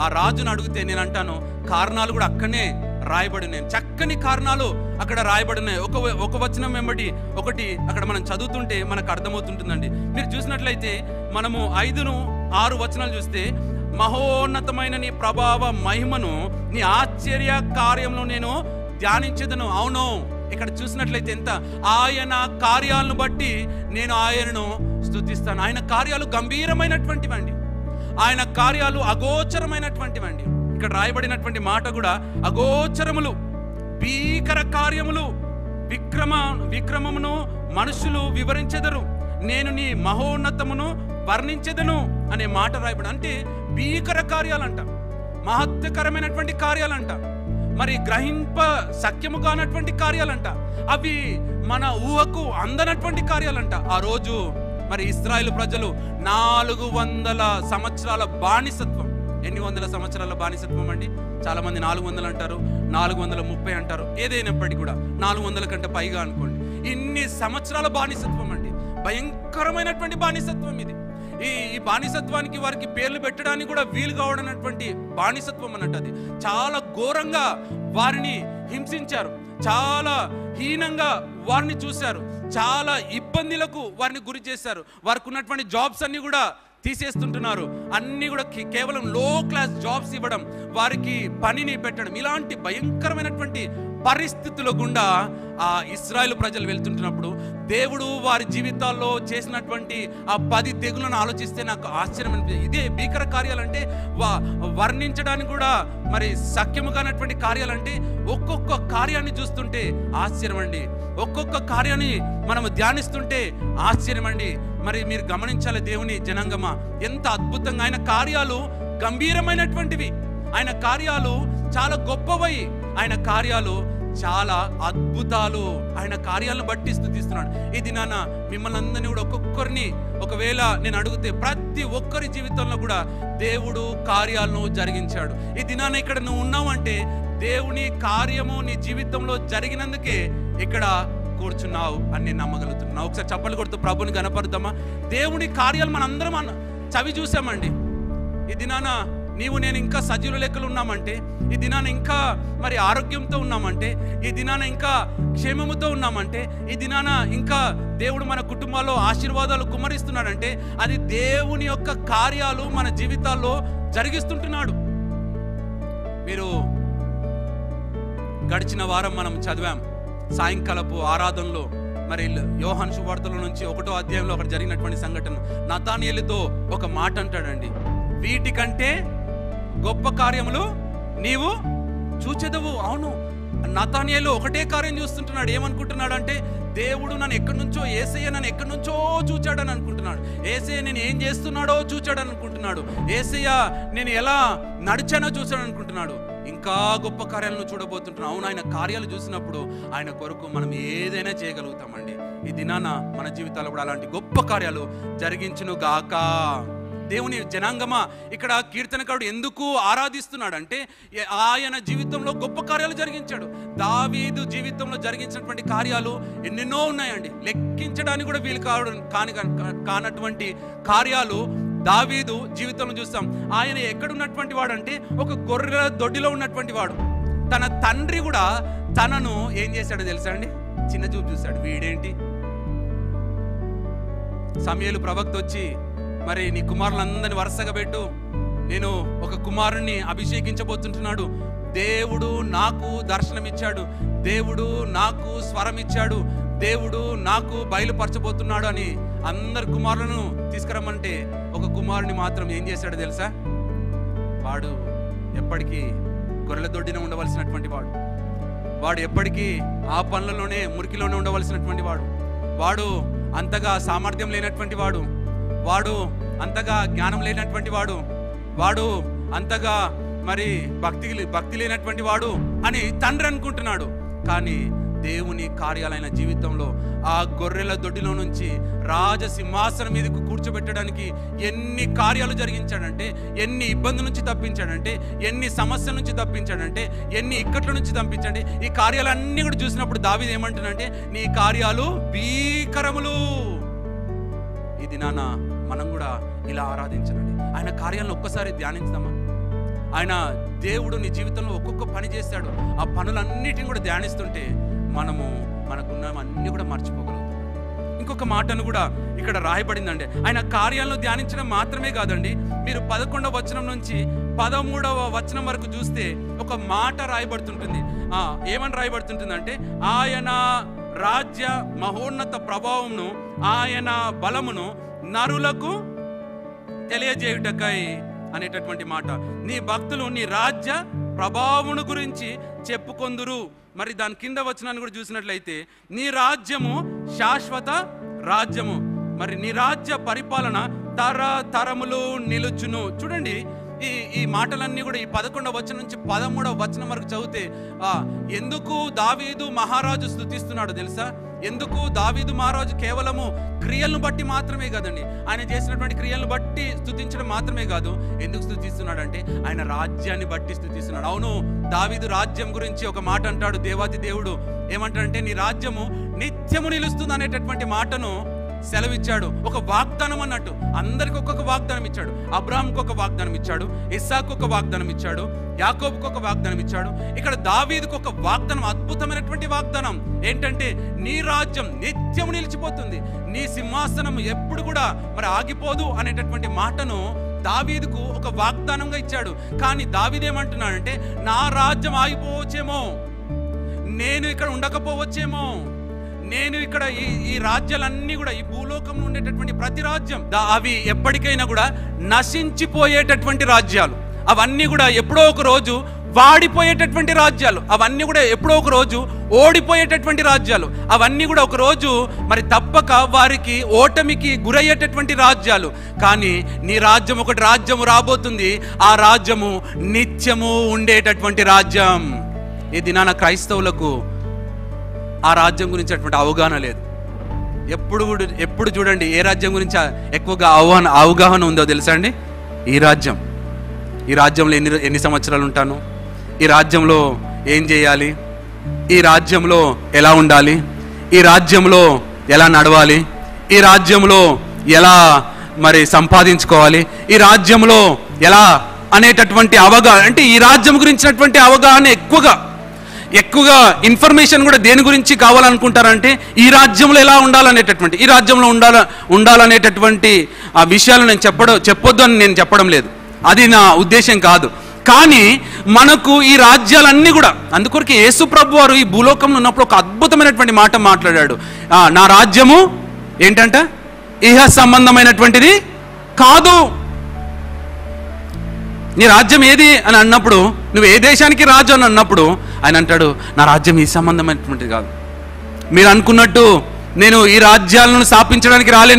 Speaker 1: ఆ రాజును అడిగితే నేను అంటాను, కారణాలు కూడా అక్కడనే రాయబడినాయి. చక్కని కారణాలు అక్కడ రాయబడినాయి. ఒక వచనం వెంబడి ఒకటి అక్కడ మనం చదువుతుంటే మనకు అర్థమవుతుంటుందండి. మీరు చూసినట్లయితే మనము 5-6 వచనాలు చూస్తే, మహోన్నతమైన నీ ప్రభావ మహిమను నీ ఆశ్చర్య కార్యంలో నేను ధ్యానించదను. అవును, ఇక్కడ చూసినట్లయితే ఎంత ఆయన కార్యాలను బట్టి నేను ఆయనను స్తుతిస్తాను. ఆయన కార్యాలు గంభీరమైనటువంటివండి. ఆయన కార్యాలు అగోచరమైనటువంటివండి. ఇక్కడ రాయబడినటువంటి మాట కూడా అగోచరములు, భీకర కార్యములు, విక్రమమును మనుషులు వివరించెదరు, నేను నీ మహోన్నతమును వర్ణించెదను అనే మాట రాయబడి. అంటే భీకర కార్యాలంట, మహత్కరమైనటువంటి కార్యాలంట, మరి గ్రహింప సఖ్యము కానటువంటి కార్యాలంట, అవి మన ఊహకు అందనటువంటి కార్యాలంట. ఆ రోజు మరి ఇశ్రాయేలు ప్రజలు 400 సంవత్సరాల బానిసత్వం. ఎన్ని వందల సంవత్సరాల బానిసత్వం అండి? చాలా మంది 400 అంటారు, 430 అంటారు. ఏదైనప్పటికీ కూడా 400 కంటే పైగా అనుకోండి. ఇన్ని సంవత్సరాల బానిసత్వం అండి. భయంకరమైనటువంటి బానిసత్వం ఇది. ఈ బానిసత్వానికి వారికి పేర్లు పెట్టడానికి కూడా వీలు కావడనటువంటి బానిసత్వం అన్నట్టు. అది చాలా ఘోరంగా వారిని హింసించారు, చాలా హీనంగా వారిని చూశారు, చాలా ఇబ్బందులకు వారిని గురి చేశారు. వారికి ఉన్నటువంటి జాబ్స్ అన్ని కూడా తీసేస్తుంటున్నారు. అన్నీ కూడా కేవలం లో క్లాస్ జాబ్స్ ఇవ్వడం, వారికి పనిని పెట్టడం, ఇలాంటి భయంకరమైనటువంటి పరిస్థితుల గుండా ఆ ఇశ్రాయేలు ప్రజలు వెళ్తుంటున్నప్పుడు దేవుడు వారి జీవితాల్లో చేసినటువంటి ఆ 10 తెగులను ఆలోచిస్తే నాకు ఆశ్చర్యం అనిపించింది. ఇదే భీకర కార్యాలంటే వర్ణించడానికి కూడా మరి సఖ్యము కానటువంటి కార్యాలంటే ఒక్కొక్క కార్యాన్ని చూస్తుంటే ఆశ్చర్యం అండి. ఒక్కొక్క కార్యాన్ని మనం ధ్యానిస్తుంటే ఆశ్చర్యం అండి. మరి మీరు గమనించాలి దేవుని జనాంగమా, ఎంత అద్భుతంగా ఆయన కార్యాలు గంభీరమైనటువంటివి, ఆయన కార్యాలు చాలా గొప్పవి, ఆయన కార్యాలు చాలా అద్భుతాలు. ఆయన కార్యాలను బట్టి స్తుతిస్తున్నాడు. ఈ దినాన మిమ్మల్ని అందరినీ కూడా ఒక్కొక్కరిని ఒకవేళ నేను అడిగితే ప్రతి ఒక్కరి జీవితంలో కూడా దేవుడు కార్యాలను జరిగించాడు. ఈ దినాన ఇక్కడ నువ్వు ఉన్నావంటే దేవుని కార్యము నీ జీవితంలో జరిగినందుకే ఇక్కడ కూర్చున్నావు అని నేను నమ్మగలుగుతున్నావు. ఒకసారి చప్పట్లు కొడుతూ ప్రభుని గణపరుద్దామా. దేవుని కార్యాలు మనందరం చవి చూసామండి. ఈ దినాన నీవు నేను ఇంకా సజీవుల లెక్కలు ఉన్నామంటే, ఈ దినాన ఇంకా మరి ఆరోగ్యంతో ఉన్నామంటే, ఈ దినాన ఇంకా క్షేమముతో ఉన్నామంటే, ఈ దినాన ఇంకా దేవుడు మన కుటుంబాల్లో ఆశీర్వాదాలు కుమ్మరిస్తున్నాడంటే అది దేవుని యొక్క కార్యాలు మన జీవితాల్లో జరిగిస్తుంటున్నాడు. మీరు గడిచిన వారం మనం చదివాం సాయంకాలపు ఆరాధనలో, మరి యోహాను సువార్తలో నుంచి 1వ అధ్యాయంలో అక్కడ జరిగినటువంటి సంఘటన. నతానియేలుతో ఒక మాట అంటాడండి, వీటికంటే గొప్ప కార్యములు నీవు చూచెదవు. అవును, నతానియేలు ఒకటే కార్యం చూస్తుంటున్నాడు. ఏమనుకుంటున్నాడు అంటే, దేవుడు నన్ను ఎక్కడి నుంచో, యేసయ్య నన్ను ఎక్కడి నుంచో చూచాడని అనుకుంటున్నాడు. యేసయ్య నేను ఏం చేస్తున్నాడో చూచాడని అనుకుంటున్నాడు. యేసయ్య నేను ఎలా నడిచానో చూశాడు అనుకుంటున్నాడు. ఇంకా గొప్ప కార్యాలను చూడబోతుంటున్నాం. అవును, ఆయన కార్యాలు చూసినప్పుడు ఆయన కొరకు మనం ఏదైనా చేయగలుగుతామండి. ఈ దినాన మన జీవితాల్లో కూడా అలాంటి గొప్ప కార్యాలు జరిగించును గాక. దేవుని జనాంగమా, ఇక్కడ కీర్తనకారుడు ఎందుకు ఆరాధిస్తున్నాడు అంటే ఆయన జీవితంలో గొప్ప కార్యాలు జరిగించాడు. దావీదు జీవితంలో జరిగించినటువంటి కార్యాలు ఎన్నెన్నో ఉన్నాయండి, లెక్కించడానికి కూడా వీలు కానటువంటి కార్యాలు దావీదు జీవితంలో చూస్తాం. ఆయన ఎక్కడున్నటువంటి వాడు అంటే ఒక గొర్రెల దొడ్డిలో ఉన్నటువంటి వాడు. తన తండ్రి కూడా తనను ఏం చేశాడో తెలుసా అండి, చిన్న చూపు చూశాడు. వీడేంటి, సమూయేలు ప్రవక్త వచ్చి మరి నీ కుమారులందరినీ వరుసగా పెట్టు, నేను ఒక కుమారుణ్ణి అభిషేకించబోతుంటున్నాడు, దేవుడు నాకు దర్శనమిచ్చాడు, దేవుడు నాకు స్వరం ఇచ్చాడు, దేవుడు నాకు బయలుపరచబోతున్నాడు అని అందరు కుమారులను తీసుకురమ్మంటే ఒక కుమారుని మాత్రం ఏం చేశాడో తెలుసా? వాడు ఎప్పటికీ గొర్రెల దొడ్డిన ఉండవలసినటువంటి వాడు, వాడు ఎప్పటికీ ఆ పనులలోనే మురికిలోనే ఉండవలసినటువంటి వాడు, వాడు అంతగా సామర్థ్యం లేనటువంటి వాడు, వాడు అంతగా జ్ఞానం లేనటువంటి వాడు, వాడు అంతగా మరి భక్తి లేనటువంటి వాడు అని తండ్రి అనుకుంటున్నాడు. కానీ దేవుని కార్యాలైన జీవితంలో ఆ గొర్రెల దొడ్డిలో నుంచి రాజసింహాసనం మీదకు కూర్చోబెట్టడానికి ఎన్ని కార్యాలు జరిగించాడంటే, ఎన్ని ఇబ్బందుల నుంచి తప్పించాడంటే, ఎన్ని సమస్యల నుంచి తప్పించాడంటే, ఎన్ని ఇక్కట్ల నుంచి తప్పించాడంటే, ఈ కార్యాలన్నీ కూడా చూసినప్పుడు దావీదు ఏమంటున్నాడంటే, నీ కార్యాలు భీకరములు. ఈ దినాన మనం కూడా ఇలా ఆరాధించాలండి. ఆయన కార్యాలను ఒక్కసారి ధ్యానించుదామా? ఆయన దేవుడు నీ జీవితంలో ఒక్కొక్క పని చేస్తాడు. ఆ పనులన్నిటిని కూడా ధ్యానిస్తుంటే మనము మనకున్నవన్నీ కూడా మర్చిపోగలుగుతాం. ఇంకొక మాటను కూడా ఇక్కడ రాయబడిందండి. ఆయన కార్యాలను ధ్యానించడం మాత్రమే కాదండి, మీరు 11వ వచనం నుంచి 13వ వచనం వరకు చూస్తే ఒక మాట రాయబడుతుంటుంది. ఏమని రాయబడుతుంటుందంటే, ఆయన రాజ్య మహోన్నత ప్రభావమును ఆయన బలమును నరులకు తెలియజేయుటకై అనేటటువంటి మాట. నీ భక్తులు నీ రాజ్య ప్రభావమును గురించి చెప్పుకొందురు. మరి దాని కింద వచనాన్ని కూడా చూసినట్లయితే, నీ రాజ్యము శాశ్వత రాజ్యము, మరి నీ రాజ్య పరిపాలన తరతరములు నిలుచును. చూడండి, ఈ మాటలన్నీ కూడా ఈ 11వ వచనం నుంచి 13వ వచనం వరకు చదివితే ఎందుకు దావీదు మహారాజు స్తుతిస్తున్నాడు తెలుసా? ఎందుకు దావీదు మహారాజు కేవలము క్రియలను బట్టి మాత్రమే కాదండి, ఆయన చేసినటువంటి క్రియలను బట్టి స్తుతించడం మాత్రమే కాదు. ఎందుకు స్తుతిస్తున్నాడు అంటే ఆయన రాజ్యాన్ని బట్టి స్తుతిస్తున్నాడు. అవును, దావీదు రాజ్యం గురించి ఒక మాట అంటాడు దేవాది దేవుడు. ఏమంటాడంటే, నీ రాజ్యము నిత్యము నిలుస్తుంది అనేటటువంటి మాటను సెలవిచ్చాడు, ఒక వాగ్దానం అన్నట్టు. అందరికి ఒక్కొక్క వాగ్దానం ఇచ్చాడు. అబ్రాహాంకి ఒక వాగ్దానం ఇచ్చాడు, ఇస్సాకు ఒక వాగ్దానం ఇచ్చాడు, యాకోబుకు ఒక వాగ్దానం ఇచ్చాడు. ఇక్కడ దావీదుకు ఒక వాగ్దానం, అద్భుతమైనటువంటి వాగ్దానం ఏంటంటే, నీ రాజ్యం నిత్యం నిలిచిపోతుంది, నీ సింహాసనం ఎప్పుడు కూడా మరి ఆగిపోదు అనేటటువంటి మాటను దావీదుకు ఒక వాగ్దానంగా ఇచ్చాడు. కానీ దావీదు ఏమంటున్నాడంటే, నా రాజ్యం ఆగిపోవచ్చేమో, నేను ఇక్కడ ఉండకపోవచ్చేమో, నేను ఇక్కడ ఈ రాజ్యాలన్నీ కూడా, ఈ భూలోకంలో ఉండేటటువంటి ప్రతి రాజ్యం అవి ఎప్పటికైనా కూడా నశించిపోయేటటువంటి రాజ్యాలు, అవన్నీ కూడా ఎప్పుడో ఒక రోజు వాడిపోయేటటువంటి రాజ్యాలు, అవన్నీ కూడా ఎప్పుడో ఒక రోజు ఓడిపోయేటటువంటి రాజ్యాలు, అవన్నీ కూడా ఒక రోజు మరి తప్పక వారికి ఓటమికి గురయ్యేటటువంటి రాజ్యాలు. కానీ నీ రాజ్యం, ఒకటి రాజ్యము రాబోతుంది, ఆ రాజ్యము నిత్యము ఉండేటటువంటి రాజ్యం. ఈ దినాన క్రైస్తవులకు ఆ రాజ్యం గురించి అటువంటి అవగాహన లేదు. ఎప్పుడు చూడండి ఏ రాజ్యం గురించి ఎక్కువగా అవగాహన ఉందో తెలుసా అండి? ఈ రాజ్యంలో ఎన్ని సంవత్సరాలు ఉంటాను, ఈ రాజ్యంలో ఏం చేయాలి, ఈ రాజ్యంలో ఎలా ఉండాలి, ఈ రాజ్యంలో ఎలా నడవాలి, ఈ రాజ్యంలో ఎలా మరి సంపాదించుకోవాలి, ఈ రాజ్యంలో ఎలా అనేటటువంటి అవగాహన, అంటే ఈ రాజ్యం గురించినటువంటి అవగాహన ఎక్కువగా ఇన్ఫర్మేషన్ కూడా దేని గురించి కావాలనుకుంటారంటే, ఈ రాజ్యంలో ఎలా ఉండాలనేటటువంటి, ఈ రాజ్యంలో ఉండాలనేటటువంటి ఆ విషయాలు నేను చెప్పొద్దు అని నేను చెప్పడం లేదు, అది నా ఉద్దేశం కాదు. కానీ మనకు ఈ రాజ్యాలన్నీ కూడా, అందుకొరకు యేసు ప్రభు వారు ఈ భూలోకంలో ఉన్నప్పుడు ఒక అద్భుతమైనటువంటి మాట మాట్లాడాడు. నా రాజ్యము ఏంటంట, ఇహ సంబంధమైనటువంటిది కాదు. నీ రాజ్యం ఏది అని అన్నప్పుడు, నువ్వు ఏ దేశానికి రాజు అని అన్నప్పుడు ఆయన అంటాడు, నా రాజ్యం ఈ సంబంధమైనటువంటిది కాదు. మీరు అనుకున్నట్టు నేను ఈ రాజ్యాలను స్థాపించడానికి రాలే,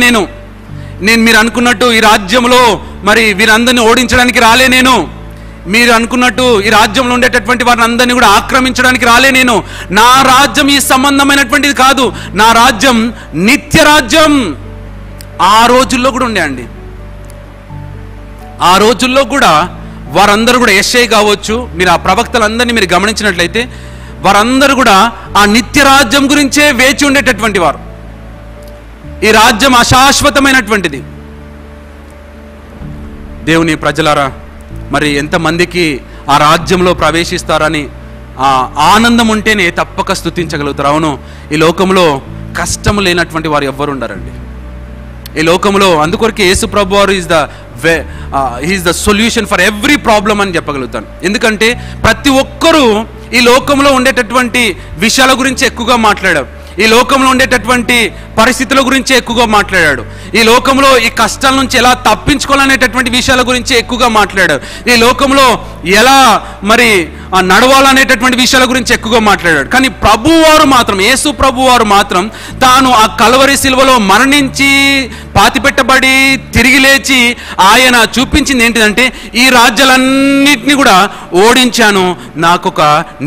Speaker 1: మీరు అనుకున్నట్టు ఈ రాజ్యంలో మరి వీరందరినీ ఓడించడానికి రాలే, మీరు అనుకున్నట్టు ఈ రాజ్యంలో ఉండేటటువంటి వారిని అందరినీ కూడా ఆక్రమించడానికి రాలే. నా రాజ్యం ఈ సంబంధమైనటువంటిది కాదు, నా రాజ్యం నిత్య రాజ్యం. ఆ రోజుల్లో కూడా ఉండే అండి, ఆ రోజుల్లో కూడా వారందరూ కూడా యెషయా కావచ్చు, మీరు ఆ ప్రవక్తలందరినీ మీరు గమనించినట్లయితే వారందరూ కూడా ఆ నిత్య రాజ్యం గురించే వేచి ఉండేటటువంటి వారు. ఈ రాజ్యం అశాశ్వతమైనటువంటిది. దేవుని ప్రజలారా, మరి ఎంతమందికి ఆ రాజ్యంలో ప్రవేశిస్తారని ఆ ఆనందం ఉంటేనే తప్పక స్తుతించగలుగుతారు. అవును, ఈ లోకంలో కష్టం లేనటువంటి వారు ఎవ్వరు ఉండరండి ఈ లోకంలో. అందుకొరకు యేసు ప్రభు వారు is the solution for every problem అని చెప్పగలుగుతాను. ఎందుకంటే ప్రతి ఒక్కరూ ఈ లోకంలో ఉండేటటువంటి విషయాల గురించి ఎక్కువగా మాట్లాడారు, ఈ లోకంలో ఉండేటటువంటి పరిస్థితుల గురించి ఎక్కువగా మాట్లాడాడు, ఈ లోకంలో ఈ కష్టాల నుంచి ఎలా తప్పించుకోవాలనేటటువంటి విషయాల గురించి ఎక్కువగా మాట్లాడాడు, ఈ లోకంలో ఎలా మరి నడవాలనేటటువంటి విషయాల గురించి ఎక్కువగా మాట్లాడాడు. కానీ ప్రభువారు మాత్రం, యేసు ప్రభువారు మాత్రం తాను ఆ కల్వరి శిలువలో మరణించి పాతిపెట్టబడి తిరిగి లేచి ఆయన చూపించింది ఏంటిదంటే, ఈ రాజ్యాలన్నింటినీ కూడా ఓడించాను, నాకొక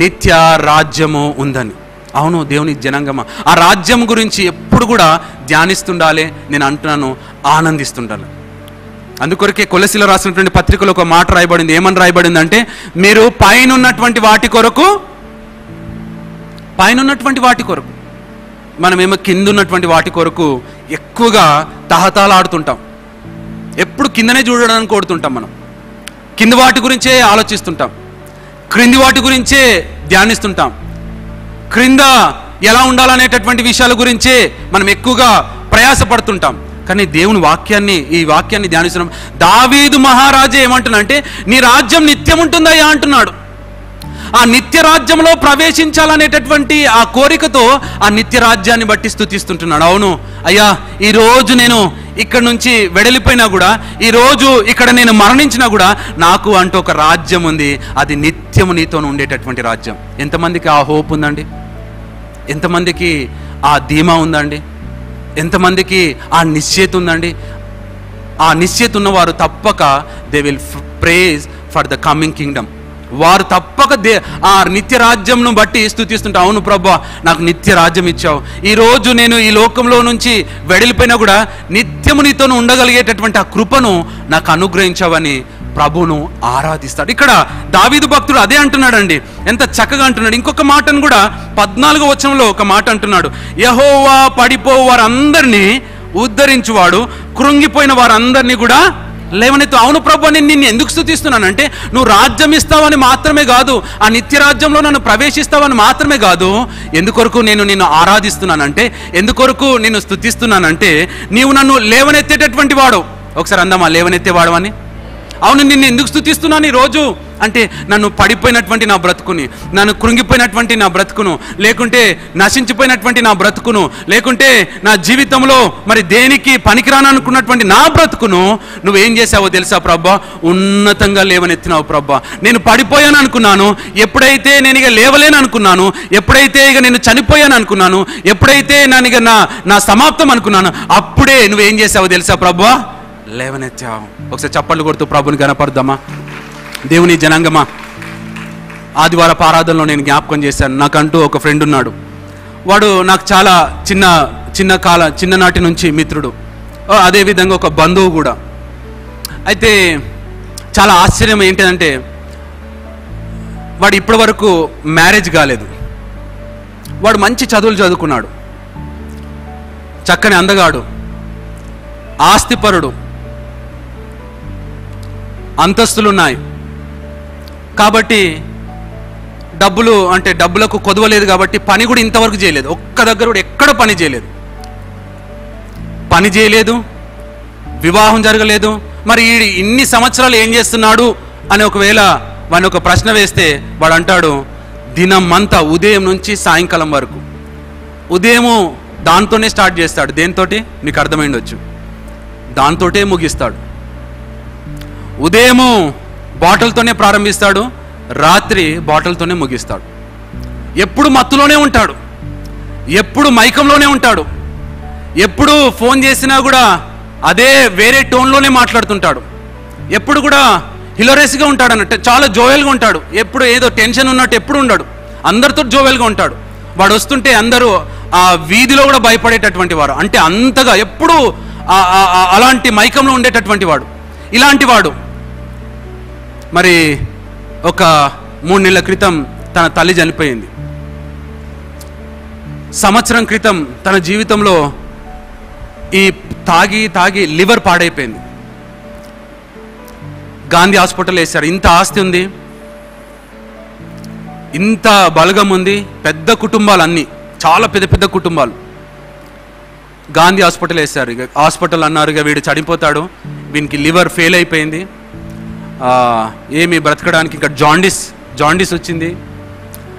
Speaker 1: నిత్య రాజ్యము ఉందని. అవును, దేవుని జనాంగమా, ఆ రాజ్యం గురించి ఎప్పుడు కూడా ధ్యానిస్తుండాలి. నేను అంటున్నాను, ఆనందిస్తుండాలి. అందుకొరకే కొలసీలో రాసినటువంటి పత్రికలో ఒక మాట రాయబడింది. ఏమని రాయబడింది అంటే, మీరు పైన ఉన్నటువంటి వాటి కొరకు, మనమేమో కింద ఉన్నటువంటి వాటి కొరకు ఎక్కువగా తహతలాడుతుంటాం. ఎప్పుడు కిందనే చూడడానికి కోరుతుంటాం. మనం కింద వాటి గురించే ఆలోచిస్తుంటాం, క్రింది వాటి గురించే ధ్యానిస్తుంటాం, క్రింద ఎలా ఉండాలనేటటువంటి విషయాల గురించే మనం ఎక్కువగా ప్రయాసపడుతుంటాం. కానీ దేవుని ఈ వాక్యాన్ని ధ్యానిస్తున్నాం. దావీదు మహారాజే ఏమంటున్నా అంటే, నీ రాజ్యం నిత్యం ఉంటుందయ్యా అంటున్నాడు. ఆ నిత్య రాజ్యంలో ప్రవేశించాలనేటటువంటి ఆ కోరికతో ఆ నిత్య రాజ్యాన్ని బట్టి స్తుతిస్తుంటున్నాడు. అవును అయ్యా, ఈరోజు నేను ఇక్కడ నుంచి వెడలిపోయినా కూడా, ఈరోజు ఇక్కడ నేను మరణించినా కూడా, నాకు అంటూ ఒక రాజ్యం ఉంది, అది నిత్యము నీతో ఉండేటటువంటి రాజ్యం. ఎంతమందికి ఆ హోప్ ఉందండి? ఎంతమందికి ఆ ధీమా ఉందండి? ఎంతమందికి ఆ నిశ్చయిత ఉందండి? ఆ నిశ్చయిత ఉన్నవారు తప్పక they will praise for the coming Kingdom. వారు తప్పక ఆ నిత్య రాజ్యంను బట్టి స్తుతిస్తుంటా. అవును ప్రభువా, నాకు నిత్య రాజ్యం ఇచ్చావు, ఈరోజు నేను ఈ లోకంలో నుంచి వెడలిపోయినా కూడా నిత్యము నీతో ఉండగలిగేటటువంటి ఆ కృపను నాకు అనుగ్రహించావని ప్రభువును ఆరాధిస్తాడు. ఇక్కడ దావీదు భక్తుడు అదే అంటున్నాడండి, ఎంత చక్కగా అంటున్నాడు. ఇంకొక మాటను కూడా 14వ వచనంలో ఒక మాట అంటున్నాడు, యెహోవా పడిపో వారందరినీ ఉద్ధరించువాడు, కృంగిపోయిన వారందరినీ కూడా లేవనెత్తు. అవును ప్రభు, నేను నిన్ను ఎందుకు స్తుతిస్తున్నానంటే నువ్వు రాజ్యం ఇస్తావని మాత్రమే కాదు, ఆ నిత్య రాజ్యంలో నన్ను ప్రవేశిస్తావని మాత్రమే కాదు, ఎందుకొరకు నేను నిన్ను ఆరాధిస్తున్నానంటే, ఎందుకొరకు నిన్ను స్తుతిస్తున్నానంటే నీవు నన్ను లేవనెత్తేటటువంటి వాడు. ఒకసారి అందామా, లేవనెత్తేవాడు అని. అవును, నిన్ను ఎందుకు స్తుతిస్తున్నాను ఈరోజు అంటే నన్ను పడిపోయినటువంటి నా బ్రతుకుని, నన్ను కృంగిపోయినటువంటి నా బ్రతుకును, లేకుంటే నశించిపోయినటువంటి నా బ్రతుకును, లేకుంటే నా జీవితంలో మరి దేనికి పనికిరాననుకున్నటువంటి నా బ్రతుకును నువ్వేం చేసావో తెలుసా ప్రభా? ఉన్నతంగా లేవనెత్తినావు ప్రభా. నేను పడిపోయాను అనుకున్నాను, ఎప్పుడైతే నేను ఇక లేవలేను అనుకున్నాను, ఎప్పుడైతే ఇక నేను చనిపోయాను అనుకున్నాను, ఎప్పుడైతే నేను ఇక నా సమాప్తం అనుకున్నాను, అప్పుడే నువ్వేం చేసావో తెలుసా ప్రభా? లేవనెత్తావు. ఒకసారి చప్పట్లు కొడుతూ ప్రభుని కనపడదామా? దేవుని జనాంగమా, ఆదివారపు ఆరాధనలో నేను జ్ఞాపకం చేశాను. నాకంటూ ఒక ఫ్రెండ్ ఉన్నాడు. వాడు నాకు చాలా చిన్ననాటి నుంచి మిత్రుడు, అదేవిధంగా ఒక బంధువు కూడా. అయితే చాలా ఆశ్చర్యం ఏంటంటే వాడు ఇప్పటి వరకు మ్యారేజ్ కాలేదు. వాడు మంచి చదువులు చదువుకున్నాడు, చక్కని అందగాడు, ఆస్తిపరుడు, అంతస్తులున్నాయి కాబట్టి డబ్బులకు కొదవలేదు కాబట్టి పని కూడా ఇంతవరకు చేయలేదు. ఒక్క దగ్గర కూడా ఎక్కడ పని చేయలేదు, వివాహం జరగలేదు. మరి ఇన్ని సంవత్సరాలు ఏం చేస్తున్నాడు అని ఒకవేళ వాడిని ఒక ప్రశ్న వేస్తే వాడు అంటాడు, దినమంతా ఉదయం నుంచి సాయంకాలం వరకు, ఉదయము దాంతోనే స్టార్ట్ చేస్తాడు. దేనితోటి మీకు అర్థమైండొచ్చు, దాంతోటే ముగిస్తాడు. ఉదయము బాటిల్తోనే ప్రారంభిస్తాడు, రాత్రి బాటిల్తోనే ముగిస్తాడు. ఎప్పుడు మత్తులోనే ఉంటాడు, ఎప్పుడు మైకంలోనే ఉంటాడు, ఎప్పుడు ఫోన్ చేసినా కూడా అదే వేరే టోన్లోనే మాట్లాడుతుంటాడు, ఎప్పుడు కూడా హిలరేస్గా ఉంటాడు అన్నట్టు, చాలా జోవెల్గా ఉంటాడు. ఎప్పుడు ఏదో టెన్షన్ ఉన్నట్టు ఎప్పుడు ఉండడు, అందరితో జోవెల్గా ఉంటాడు. వాడు వస్తుంటే అందరూ ఆ వీధిలో కూడా భయపడేటటువంటి వారు, అంటే అంతగా ఎప్పుడు అలాంటి మైకంలో ఉండేటటువంటి వాడు. ఇలాంటి వాడు మరి ఒక 3 నెలల క్రితం తన తల్లి చనిపోయింది. సంవత్సరం క్రితం తన జీవితంలో ఈ తాగి లివర్ పాడైపోయింది. గాంధీ హాస్పిటల్ వేశారు. ఇంత ఆస్తి ఉంది, ఇంత బలగం ఉంది, పెద్ద కుటుంబాలు, అన్నీ చాలా పెద్ద కుటుంబాలు. గాంధీ హాస్పిటల్ వేశారు. ఇక హాస్పిటల్ అన్నారు, ఇక వీడు చనిపోతాడు, వీనికి లివర్ ఫెయిల్ అయిపోయింది, ఏమి బ్రతకడానికి ఇంకా జాండీస్ వచ్చింది.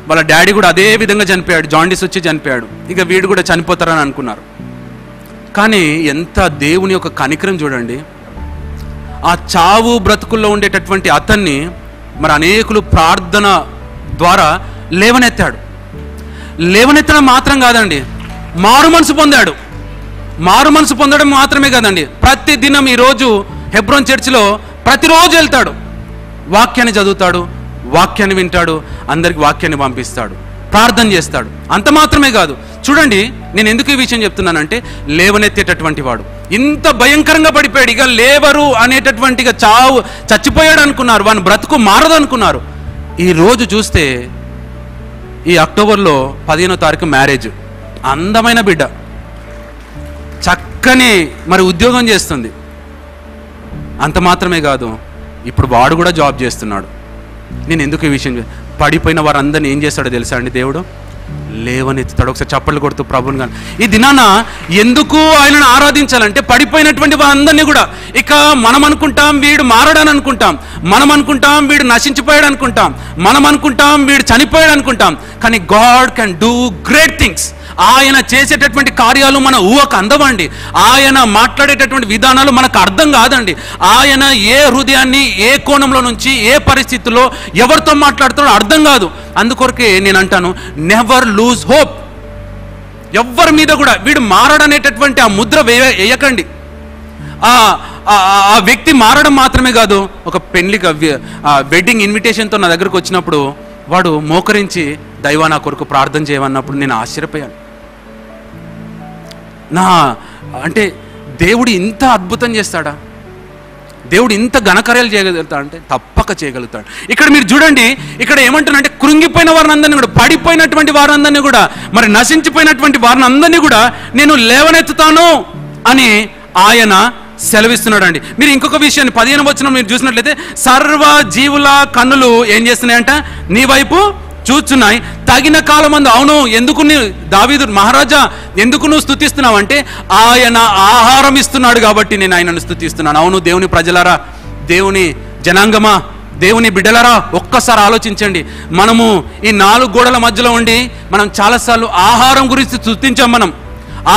Speaker 1: వాళ్ళ డాడీ కూడా అదే విధంగా చనిపోయాడు, జాండీస్ వచ్చి చనిపోయాడు. ఇక వీడు కూడా చనిపోతారని అనుకున్నారు. కానీ ఎంత దేవుని యొక్క కనికరం చూడండి. ఆ చావు బ్రతుకుల్లో ఉండేటటువంటి అతన్ని మరి అనేకులు ప్రార్థన ద్వారా లేవనెత్తాడు. లేవనెత్తడం మాత్రం కాదండి, మారు మనసు పొందడం మాత్రమే కాదండి, ప్రతి దినం ఈరోజు హెబ్రోన్ చర్చిలో ప్రతిరోజు వెళ్తాడు, వాక్యాన్ని చదువుతాడు, వాక్యాన్ని వింటాడు, అందరికి వాక్యాన్ని పంపిస్తాడు, ప్రార్థన చేస్తాడు. అంత మాత్రమే కాదు, చూడండి నేను ఎందుకు ఈ విషయం చెప్తున్నానంటే లేవనెత్తేటటువంటి వాడు ఇంత భయంకరంగా పడిపోయాడు. ఇక లేవరు అనేటటువంటిగా చచ్చిపోయాడు అనుకున్నారు, వాని బ్రతుకు మారదు అనుకున్నారు. ఈరోజు చూస్తే ఈ అక్టోబర్లో 15వ తారీఖు మ్యారేజ్, అందమైన బిడ్డ, చక్కని మరి ఉద్యోగం చేస్తుంది. అంత మాత్రమే కాదు, ఇప్పుడు వాడు కూడా జాబ్ చేస్తున్నాడు. నేను ఎందుకు ఈ విషయం, పడిపోయిన వారందరినీ ఏం చేస్తాడో తెలుసా అండి, దేవుడు లేవనెత్తుతాడు. ఒకసారి చప్పట్లు కొడుతూ ప్రభుని కానీ ఈ దినాన ఎందుకు ఆయనను ఆరాధించాలంటే పడిపోయినటువంటి వారందరినీ కూడా, ఇక మనం అనుకుంటాం వీడు మారడని అనుకుంటాం, మనం అనుకుంటాం వీడు నశించిపోయాడు అనుకుంటాం, మనం అనుకుంటాం వీడు చనిపోయాడు అనుకుంటాం. కానీ God can do great things. ఆయన చేసేటటువంటి కార్యాలు మన ఊహకు అందవండి. ఆయన మాట్లాడేటటువంటి విధానాలు మనకు అర్థం కాదండి. ఆయన ఏ హృదయాన్ని ఏ కోణంలో నుంచి ఏ పరిస్థితుల్లో ఎవరితో మాట్లాడుతాడో అర్థం కాదు. అందుకొరకే నేను అంటాను, నెవర్ లూజ్ హోప్. ఎవరి మీద కూడా వీడు మారడనేటటువంటి ఆ ముద్ర వేయకండి. ఆ వ్యక్తి మారడం మాత్రమే కాదు, ఒక పెళ్లికి వెడ్డింగ్ ఇన్విటేషన్తో నా దగ్గరకు వచ్చినప్పుడు వాడు మోకరించి దైవా నా కొరకు ప్రార్థన చేయమన్నప్పుడు నేను ఆశ్చర్యపోయాను. అంటే దేవుడు ఇంత అద్భుతం చేస్తాడా, దేవుడు ఇంత ఘనకార్యాలు చేయగలుగుతాడు అంటే తప్పక చేయగలుగుతాడు. ఇక్కడ మీరు చూడండి, ఇక్కడ ఏమంటున్నారంటే కృంగిపోయిన వారిని అందరినీ కూడా, పడిపోయినటువంటి వారందరినీ కూడా, మరి నశించిపోయినటువంటి వారిని అందరినీ కూడా నేను లేవనెత్తుతాను అని ఆయన సెలవిస్తున్నాడండి. మీరు ఇంకొక విషయాన్ని 15వ వచనం మీరు చూసినట్లయితే, సర్వ జీవుల కన్నులు ఏం చేస్తున్నాయంట? నీ వైపు చూచున్నాయి, తగిన కాలమందు. అవును, ఎందుకు దావీదు మహారాజా ఎందుకు నువ్వు స్తుతిస్తున్నావు అంటే, ఆయన ఆహారం ఇస్తున్నాడు కాబట్టి నేను ఆయనను స్తుతిస్తున్నాను. అవును దేవుని ప్రజలారా, దేవుని జనాంగమా, దేవుని బిడ్డలారా, ఒక్కసారి ఆలోచించండి. మనము ఈ 4 గోడల మధ్యలో ఉండి మనం చాలాసార్లు ఆహారం గురించి స్తుతించాం, మనం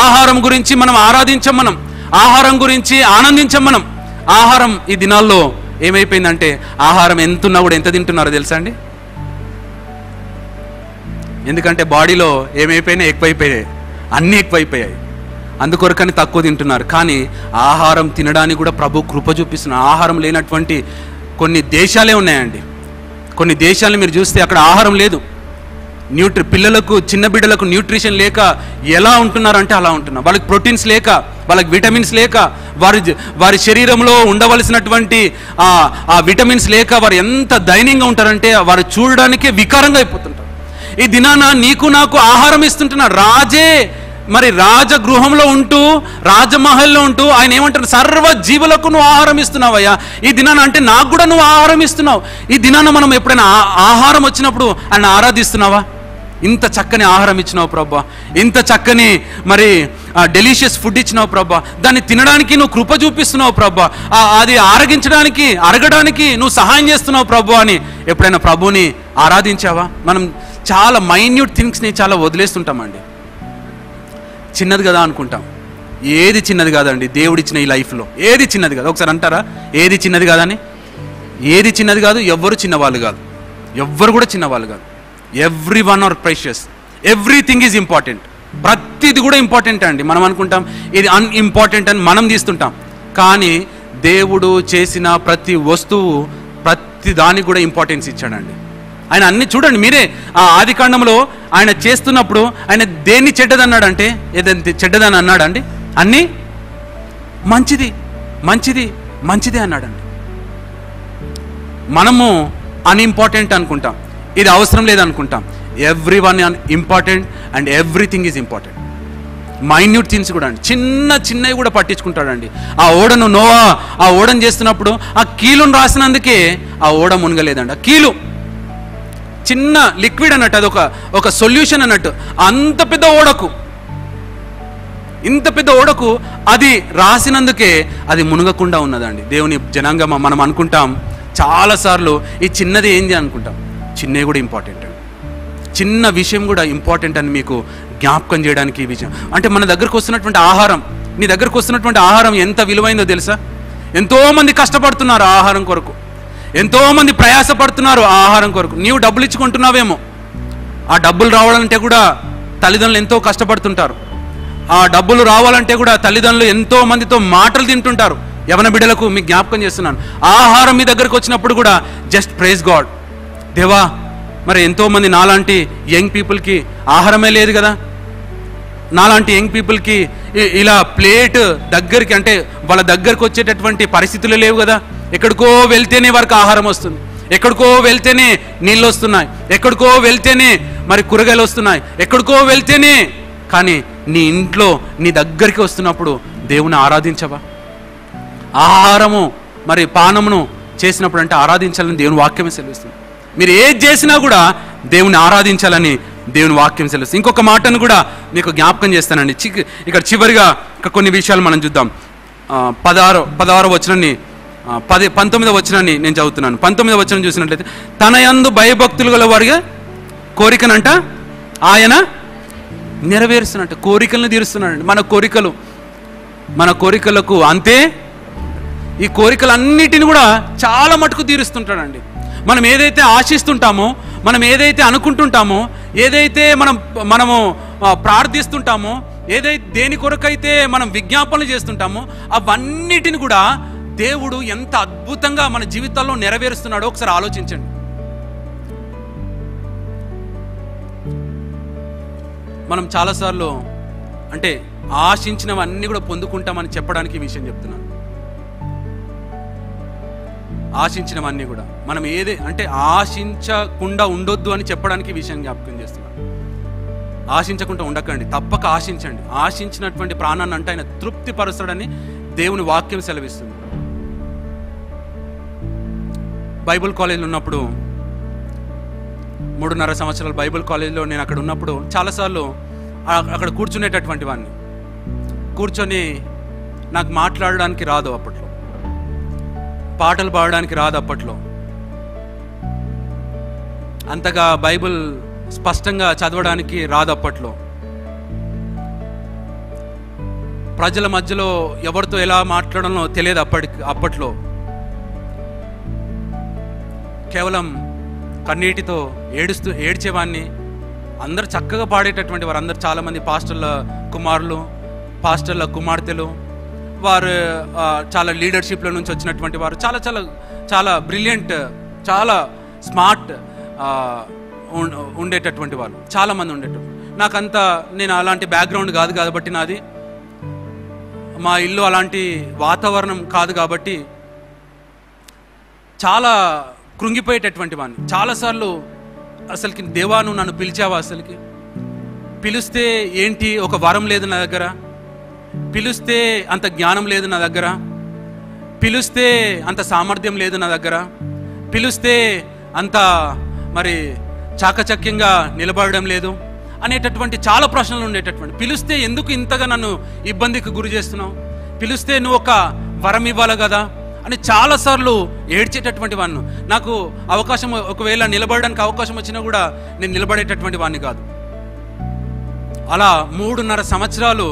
Speaker 1: ఆహారం గురించి మనం ఆరాధించాం, మనం ఆహారం గురించి ఆనందించాం. మనం ఆహారం ఈ దినాల్లో ఏమైపోయిందంటే, ఆహారం ఎంతున్నా కూడా ఎంత తింటున్నారో తెలుసా అండి? ఎందుకంటే బాడీలో ఏమైపోయినాయి? ఎక్కువైపోయాయి, అన్నీ ఎక్కువైపోయాయి. అందుకొరకని తక్కువ తింటున్నారు. కానీ ఆహారం తినడానికి కూడా ప్రభు కృప చూపిస్తున్నారు. ఆహారం లేనటువంటి కొన్ని దేశాలే ఉన్నాయండి. కొన్ని దేశాలను మీరు చూస్తే అక్కడ ఆహారం లేదు. పిల్లలకు, చిన్న బిడ్డలకు న్యూట్రిషన్ లేక ఎలా ఉంటున్నారంటే అలా ఉంటున్నారు. వాళ్ళకి ప్రోటీన్స్ లేక, వాళ్ళకి విటమిన్స్ లేక, వారి శరీరంలో ఉండవలసినటువంటి ఆ విటమిన్స్ లేక వారు ఎంత దయనీయంగా ఉంటారంటే వారు చూడడానికే వికారంగా అయిపోతుంటారు. ఈ దినాన నీకు నాకు ఆహారం ఇస్తుంటున్నాడు రాజే. మరి రాజగృహంలో ఉంటూ, రాజమహల్లో ఉంటూ ఆయన ఏమంటారు? సర్వ జీవులకు నువ్వు ఆహారం ఇస్తున్నావయ్యా ఈ దినాన, అంటే నాకు కూడా నువ్వు ఆహారం ఇస్తున్నావు. ఈ దినాన మనం ఎప్పుడైనా ఆహారం వచ్చినప్పుడు ఆయన ఆరాధిస్తున్నావా? ఇంత చక్కని ఆహారం ఇచ్చినావు ప్రభా, ఇంత చక్కని మరి డెలిషియస్ ఫుడ్ ఇచ్చినావు ప్రభా, దాన్ని తినడానికి నువ్వు కృప చూపిస్తున్నావు ప్రభా, అది అరగడానికి నువ్వు సహాయం చేస్తున్నావు ప్రభు అని ఎప్పుడైనా ప్రభుని ఆరాధించావా? మనం చాలా మైన్యూట్ థింగ్స్ని చాలా వదిలేస్తుంటామండి. చిన్నది కదా అనుకుంటాం. ఏది చిన్నది కాదండి దేవుడిచ్చిన ఈ లైఫ్లో. ఏది చిన్నది కాదు. ఒకసారి అంటారా ఏది చిన్నది కాదని? ఏది చిన్నది కాదు. ఎవ్వరు చిన్నవాళ్ళు కాదు, ఎవ్వరు కూడా చిన్నవాళ్ళు కాదు. Every one or precious, everything is important. ప్రతిది కూడా ఇంపార్టెంట్ అండి. మనం అనుకుంటాం ఇది అన్ఇంపార్టెంట్ అని మనం తీస్తుంటాం. కానీ దేవుడు చేసిన ప్రతి వస్తువు, ప్రతి దానికి కూడా ఇంపార్టెన్స్ ఇచ్చాడండి. ఆయన అన్ని చూడండి మీరే, ఆ ఆది కాండంలో ఆయన చేస్తున్నప్పుడు ఆయన దేన్ని చెడ్డదన్నాడంటే, ఏదంటే చెడ్డదని అన్నాడండి? అన్నీ మంచిది మంచిది మంచిదే అన్నాడండి. మనము అన్ఇంపార్టెంట్ అనుకుంటాం, ఇది అవసరం లేదనుకుంటాం. Every one important and everything is important. Minute things కూడా అండి, చిన్నవి కూడా పట్టించుకుంటాడండి. ఆ ఓడను నోవా ఆ ఓడను చేస్తున్నప్పుడు ఆ కీలును రాసినందుకే ఆ ఓడ మునగలేదండి. ఆ కీలు చిన్న లిక్విడ్ అన్నట్టు, అది ఒక సొల్యూషన్ అన్నట్టు. ఇంత పెద్ద ఓడకు అది రాసినందుకే అది మునగకుండా ఉన్నదండి. దేవుని జనాంగమా, మనం అనుకుంటాం చాలాసార్లు ఈ చిన్నది ఏంది అనుకుంటాం. చిన్నవి కూడా ఇంపార్టెంట్ అండి. చిన్న విషయం కూడా ఇంపార్టెంట్ అని మీకు జ్ఞాపకం చేయడానికి ఈ విషయం. అంటే మన దగ్గరకు వస్తున్నటువంటి ఆహారం, నీ దగ్గరకు వస్తున్నటువంటి ఆహారం ఎంత విలువైందో తెలుసా? ఎంతోమంది కష్టపడుతున్నారు ఆహారం కొరకు, ఎంతోమంది ప్రయాసపడుతున్నారు ఆహారం కొరకు. నీవు డబ్బులు ఇచ్చుకుంటున్నావేమో, ఆ డబ్బులు రావాలంటే కూడా తల్లిదండ్రులు ఎంతో కష్టపడుతుంటారు. ఆ డబ్బులు రావాలంటే కూడా తల్లిదండ్రులు ఎంతో మందితో మాటలు తింటుంటారు. యవన బిడ్డలకు మీకు జ్ఞాపకం చేస్తున్నాను, ఆహారం మీ దగ్గరకు వచ్చినప్పుడు కూడా జస్ట్ ప్రైజ్ గాడ్. దేవా, మరి ఎంతోమంది నాలాంటి యంగ్ పీపుల్కి ఆహారమే లేదు కదా, నాలాంటి యంగ్ పీపుల్కి ఇలా ప్లేట్ దగ్గరికి, అంటే వాళ్ళ దగ్గరకు వచ్చేటటువంటి పరిస్థితులు లేవు కదా. ఎక్కడికో వెళ్తేనే వారికి ఆహారం వస్తుంది, ఎక్కడికో వెళ్తేనే నీళ్ళు వస్తున్నాయి, ఎక్కడికో వెళ్తేనే మరి కూరగాయలు వస్తున్నాయి, ఎక్కడికో వెళ్తేనే. కానీ నీ ఇంట్లో నీ దగ్గరికి వస్తున్నప్పుడు దేవుని ఆరాధించవా? ఆహారము మరి పానమును చేసినప్పుడు అంటే ఆరాధించాలని దేవుని వాక్యమే సెలవిస్తుంది. మీరు ఏది చేసినా కూడా దేవుని ఆరాధించాలని దేవుని వాక్యం సెలవిస్తుంది. ఇంకొక మాటను కూడా మీకు జ్ఞాపకం చేస్తానండి. ఇక్కడ చివరిగా కొన్ని విషయాలు మనం చూద్దాం. 16వ వచనాన్ని 19వ వచనాన్ని నేను చదువుతున్నాను. 19వ వచనం చూసినట్లయితే, తన యందు భయభక్తులు గల వారిగా కోరికనంట ఆయన నెరవేరుస్తున్నట్టు, కోరికలను తీరుస్తున్నాడండి. మన కోరికలకు అంతే, ఈ కోరికలన్నిటిని కూడా చాలా మటుకు తీరుస్తుంటాడండి. మనం ఏదైతే ఆశిస్తుంటామో, మనం ఏదైతే అనుకుంటుంటామో, ఏదైతే మనము ప్రార్థిస్తుంటామో, దేని కొరకైతే మనం విజ్ఞాపనలు చేస్తుంటామో, అవన్నిటిని కూడా దేవుడు ఎంత అద్భుతంగా మన జీవితాల్లో నెరవేరుస్తున్నాడో ఒకసారి ఆలోచించండి. మనం చాలాసార్లు అంటే ఆశించినవన్నీ కూడా పొందుకుంటామని చెప్పడానికి ఈ విషయం చెప్తున్నాను. ఆశించినవన్నీ కూడా మనం అంటే ఆశించకుండా ఉండొద్దు అని చెప్పడానికి ఈ విషయం జ్ఞాపకం చేస్తున్నాను. ఆశించకుండా ఉండకండి, తప్పక ఆశించండి. ఆశించినటువంటి ప్రాణాన్ని అంటే ఆయన తృప్తిపరుస్తాడని దేవుని వాక్యం సెలవిస్తుంది. బైబుల్ కాలేజీలో ఉన్నప్పుడు 3.5 సంవత్సరాలు బైబుల్ కాలేజీలో నేను అక్కడ ఉన్నప్పుడు చాలాసార్లు అక్కడ కూర్చునేటటువంటి వాడిని. కూర్చొని నాకు మాట్లాడడానికి రాదు అప్పట్లో, పాటలు పాడడానికి రాదు అప్పట్లో, అంతగా బైబిల్ స్పష్టంగా చదవడానికి రాదు అప్పట్లో. ప్రజల మధ్యలో ఎవరితో ఎలా మాట్లాడాలో తెలియదు అప్పట్లో. కేవలం కన్నీటితో ఏడ్చేవాడిని. అందరు చక్కగా పాడేటటువంటి వారు, అందరు చాలామంది పాస్టర్ల కుమారులు, పాస్టర్ల కుమార్తెలు, వారు చాలా లీడర్షిప్ల నుంచి వచ్చినటువంటి వారు, చాలా చాలా చాలా బ్రిలియంట్, చాలా స్మార్ట్ ఉండేటటువంటి వాళ్ళు చాలామంది ఉండేటప్పుడు. నాకంతా నేను అలాంటి బ్యాక్గ్రౌండ్ కాదు కాబట్టి, నాది మా ఇల్లు అలాంటి వాతావరణం కాదు కాబట్టి చాలా కృంగిపోయేటటువంటి వాడిని. చాలాసార్లు అసలుకి దేవా నువ్వు నన్ను పిలిచావా, అసలుకి పిలిస్తే ఏంటి, ఒక వరం లేదు నా దగ్గర, పిలిస్తే అంత జ్ఞానం లేదు నా దగ్గర, పిలిస్తే అంత సామర్థ్యం లేదు నా దగ్గర, పిలిస్తే అంత మరి చాకచక్యంగా నిలబడడం లేదు అనేటటువంటి చాలా ప్రశ్నలు ఉండేటటువంటి. పిలిస్తే ఎందుకు ఇంతగా నన్ను ఇబ్బందికి గురి చేస్తున్నావు, పిలిస్తే నువ్వు ఒక వరం ఇవ్వాలి కదా అని చాలాసార్లు ఏడ్చేటటువంటి వాడిని. నాకు అవకాశం, ఒకవేళ నిలబడడానికి అవకాశం వచ్చినా కూడా నేను నిలబడేటటువంటి వాడిని కాదు. అలా 3.5 సంవత్సరాలు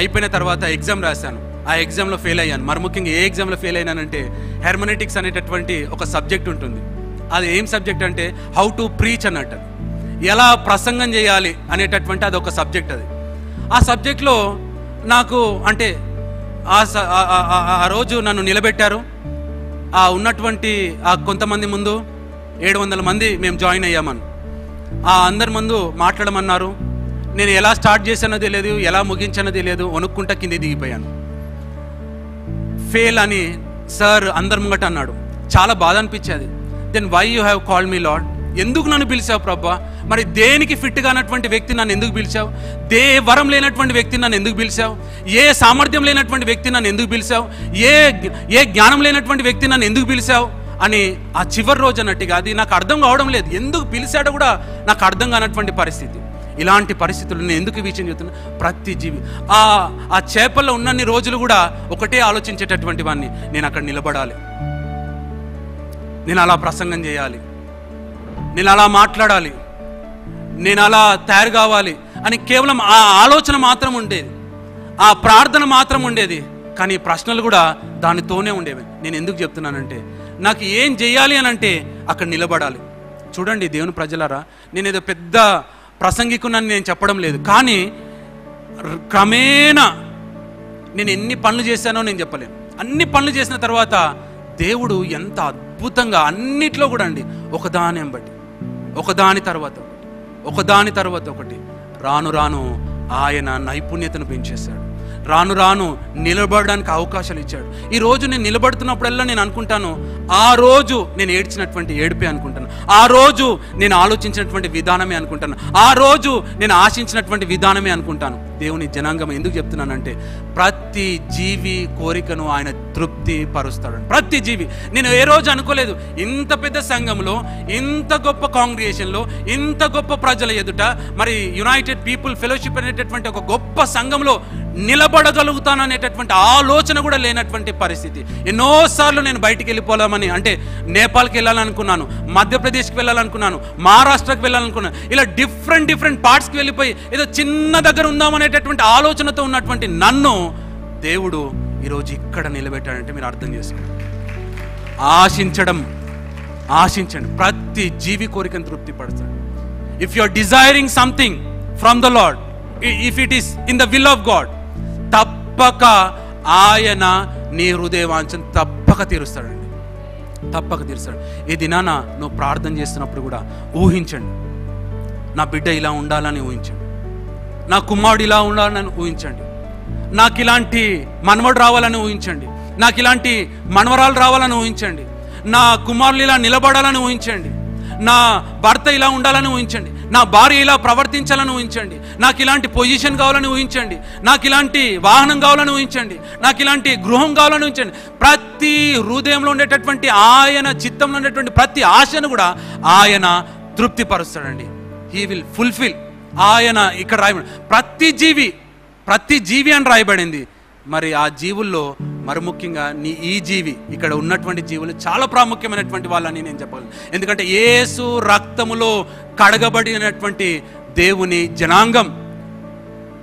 Speaker 1: అయిపోయిన తర్వాత ఎగ్జామ్ రాశాను. ఆ ఎగ్జామ్లో ఫెయిల్ అయ్యాను. మరి ముఖ్యంగా ఏ ఎగ్జామ్లో ఫెయిల్ అయినానంటే హెర్మనెటిక్స్ అనేటటువంటి ఒక సబ్జెక్ట్ ఉంటుంది. అది ఏం సబ్జెక్ట్ అంటే హౌ టు ప్రీచ్ అన్నట్టు, ఎలా ప్రసంగం చేయాలి అనేటటువంటి అది ఒక సబ్జెక్ట్. అది ఆ సబ్జెక్ట్లో నాకు అంటే ఆ రోజు నన్ను నిలబెట్టారు. ఆ ఉన్నటువంటి ఆ కొంతమంది ముందు 700 మంది మేము జాయిన్ అయ్యామని ఆ అందరి ముందు మాట్లాడమన్నారు. నేను ఎలా స్టార్ట్ చేశానో తెలియదు, ఎలా ముగించానో తెలియదు, వణుక్కుంటా కింద దిగిపోయాను. ఫెయిల్ అని సార్ అందరి ముంగట అన్నాడు. చాలా బాధ అనిపించేది. Then why you have called me Lord, ఎందుకు నన్ను పిలిచావు ప్రభా, మరి దేనికి ఫిట్ కానటువంటి వ్యక్తి నన్ను ఎందుకు పిలిచావు, వరం లేనటువంటి వ్యక్తిని నన్ను ఎందుకు పిలిచావు, ఏ సామర్థ్యం లేనటువంటి వ్యక్తిని నన్ను ఎందుకు పిలిచావు, ఏ జ్ఞానం లేనటువంటి వ్యక్తిని నన్ను ఎందుకు పిలిచావు అని ఆ చివరి రోజు అన్నట్టుగా అది నాకు అర్థం కావడం లేదు. ఎందుకు పిలిచాడో కూడా నాకు అర్థం కానటువంటి పరిస్థితి. ఇలాంటి పరిస్థితులు నేను ఎందుకు వీచన చెప్తున్నా, ప్రతి జీవి ఆ చేపల్లో ఉన్నన్ని రోజులు కూడా ఒకటే ఆలోచించేటటువంటి వాడిని, నేను అక్కడ నిలబడాలి, నేను అలా ప్రసంగం చేయాలి, నేను అలా మాట్లాడాలి, నేను అలా తయారు కావాలి అని కేవలం ఆ ఆలోచన మాత్రం ఉండేది, ఆ ప్రార్థన మాత్రం ఉండేది. కానీ ప్రశ్నలు కూడా దానితోనే ఉండేవి. నేను ఎందుకు చెప్తున్నానంటే నాకు ఏం చేయాలి అని అంటే అక్కడ నిలబడాలి. చూడండి దేవుని ప్రజలారా, నేను ఏదో పెద్ద ప్రసంగికునని నేను చెప్పడం లేదు, కానీ క్రమేణా నేను ఎన్ని పనులు చేశానో నేను చెప్పలేను. అన్ని పనులు చేసిన తర్వాత దేవుడు ఎంత అద్భుతంగా అన్నిట్లో కూడా అండి ఒకదాని బట్టి ఒకదాని తర్వాత ఒకటి రాను రాను ఆయన నైపుణ్యతను పెంచేశాడు. రాను రాను నిలబడడానికి అవకాశాలు ఇచ్చాడు. ఈరోజు నేను నిలబడుతున్నప్పుడల్లా నేను అనుకుంటాను, ఆ రోజు నేను ఏడ్చినటువంటి ఏడుపే అనుకుంటాను, ఆ రోజు నేను ఆలోచించినటువంటి విధానమే అనుకుంటాను, ఆ రోజు నేను ఆశించినటువంటి విధానమే అనుకుంటాను. దేవుని జనాంగం ఎందుకు చెప్తున్నానంటే ప్రతి జీవి కోరికను ఆయన తృప్తి పరుస్తాడు. ప్రతి జీవి. నేను ఏ రోజు అనుకోలేదు ఇంత పెద్ద సంఘంలో, ఇంత గొప్ప కాంగ్రిగేషన్లో, ఇంత గొప్ప ప్రజల ఎదుట, మరి యునైటెడ్ పీపుల్ ఫెలోషిప్ అనేటటువంటి ఒక గొప్ప సంఘంలో నిలబడగలుగుతాననేటటువంటి ఆలోచన కూడా లేనటువంటి పరిస్థితి. ఎన్నోసార్లు నేను బయటికి వెళ్ళిపోదామని, అంటే నేపాల్కి వెళ్ళాలనుకున్నాను, మధ్యప్రదేశ్కి వెళ్ళాలనుకున్నాను, మహారాష్ట్రకి వెళ్ళాలనుకున్నాను, ఇలా డిఫరెంట్ పార్ట్స్కి వెళ్ళిపోయి ఏదో చిన్న దగ్గర ఉందామనేటటువంటి ఆలోచనతో ఉన్నటువంటి నన్ను దేవుడు ఈరోజు ఇక్కడ నిలబెట్టాడంటే మీరు అర్థం చేసుకోండి. ఆశించండి. ప్రతి జీవి కోరికను తృప్తిపడతాడు. If you are desiring something from the Lord, if it is in the will of God, తప్పక ఆయన నీ హృదయ వాంఛను తప్పక తీరుస్తాడండి, తప్పక తీరుస్తాడు. ఈ దినాన నువ్వు ప్రార్థన చేస్తున్నప్పుడు కూడా ఊహించండి, నా బిడ్డ ఇలా ఉండాలని ఊహించండి, నా కుమారుడు ఇలా ఉండాలని ఊహించండి, నాకు ఇలాంటి మనవడు రావాలని ఊహించండి, నాకు ఇలాంటి మనవరాలు రావాలని ఊహించండి, నా కుమారులు ఇలా నిలబడాలని ఊహించండి, నా భర్త ఇలా ఉండాలని ఊహించండి. నా భార్య ఇలా ప్రవర్తించాలని ఊహించండి, నాకు ఇలాంటి పొజిషన్ కావాలని ఊహించండి, నాకు ఇలాంటి వాహనం కావాలని ఊహించండి, నాకు ఇలాంటి గృహం కావాలని ఊహించండి. ప్రతి హృదయంలో ఉండేటటువంటి ఆయన చిత్తంలో ఉండేటువంటి ప్రతి ఆశను కూడా ఆయన తృప్తిపరుస్తాడండి. He will fulfil. ఆయన ఇక్కడ రాయబడి ప్రతి జీవి అని రాయబడింది. మరి ఆ జీవుల్లో మరి ముఖ్యంగా ఈ జీవి, ఇక్కడ ఉన్నటువంటి జీవులు చాలా ప్రాముఖ్యమైనటువంటి వాళ్ళని నేను చెప్పగలను. ఎందుకంటే యేసు రక్తములో కడగబడినటువంటి దేవుని జనాంగం.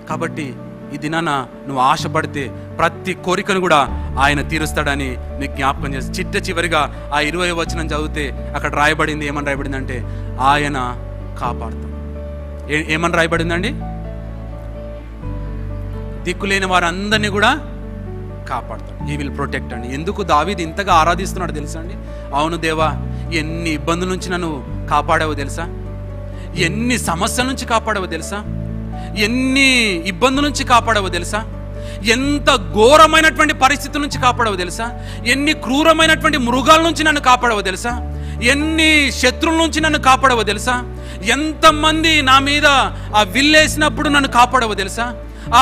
Speaker 1: కాబట్టి ఈ దినాన నువ్వు ఆశపడితే ప్రతి కోరికను కూడా ఆయన తీరుస్తాడని నీకు జ్ఞాపకం చేసి చివరిగా ఆ 20వ వచనం చదివితే అక్కడ రాయబడింది, ఏమని రాయబడిందంటే ఆయన కాపాడుతాం. ఏమని రాయబడిందండి? దిక్కులేని వారందరినీ కూడా కాపాడుతాడు. హీ విల్ ప్రొటెక్ట్ అండి. ఎందుకు దావీదు ఇంతగా ఆరాధిస్తున్నాడు తెలుసా అండి? అవును దేవా, ఎన్ని ఇబ్బందుల నుంచి నన్ను కాపాడావో తెలుసా, ఎన్ని సమస్యల నుంచి కాపాడావో తెలుసా, ఎన్ని ఇబ్బందుల నుంచి కాపాడావో తెలుసా, ఎంత ఘోరమైనటువంటి పరిస్థితుల నుంచి కాపాడావో తెలుసా, ఎన్ని క్రూరమైనటువంటి మృగాల నుంచి నన్ను కాపాడావో తెలుసా, ఎన్ని శత్రువుల నుంచి నన్ను కాపాడావో తెలుసా, ఎంతమంది నా మీద ఆ విల్లేసినప్పుడు నన్ను కాపాడావో తెలుసా, ఆ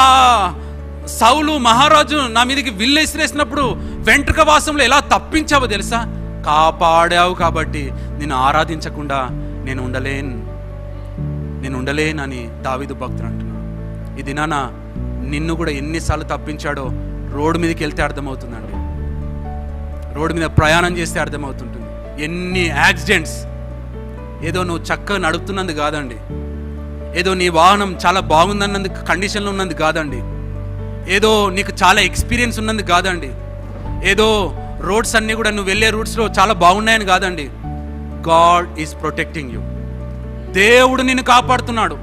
Speaker 1: సౌలు మహారాజు నా మీదకి విల్లేసిరేసినప్పుడు వెంట్రుక వాసంలో ఎలా తప్పించావో తెలుసా. కాపాడావు కాబట్టి నిన్ను ఆరాధించకుండా నేను ఉండలేనని దావీదు భక్తుడు అంటున్నాడు. ఈ దినాన నిన్ను కూడా ఎన్నిసార్లు తప్పించాడో రోడ్డు మీదకి వెళ్తే అర్థమవుతుందండి. రోడ్డు మీద ప్రయాణం చేస్తే అర్థమవుతుంటుంది. ఎన్ని యాక్సిడెంట్స్. ఏదో నువ్వు చక్కగా నడుపుతున్నందుకు కాదండి, ఏదో నీ వాహనం చాలా బాగుందన్నందుకు కండిషన్లో ఉన్నందుకు కాదండి, ఏదో నీకు చాలా ఎక్స్పీరియన్స్ ఉన్నందుకు కాదండి, ఏదో రోడ్స్ అన్నీ కూడా నువ్వు వెళ్ళే రూట్స్లో చాలా బాగున్నాయని కాదండి. God is protecting you. దేవుడు నిన్ను కాపాడుతున్నాడు.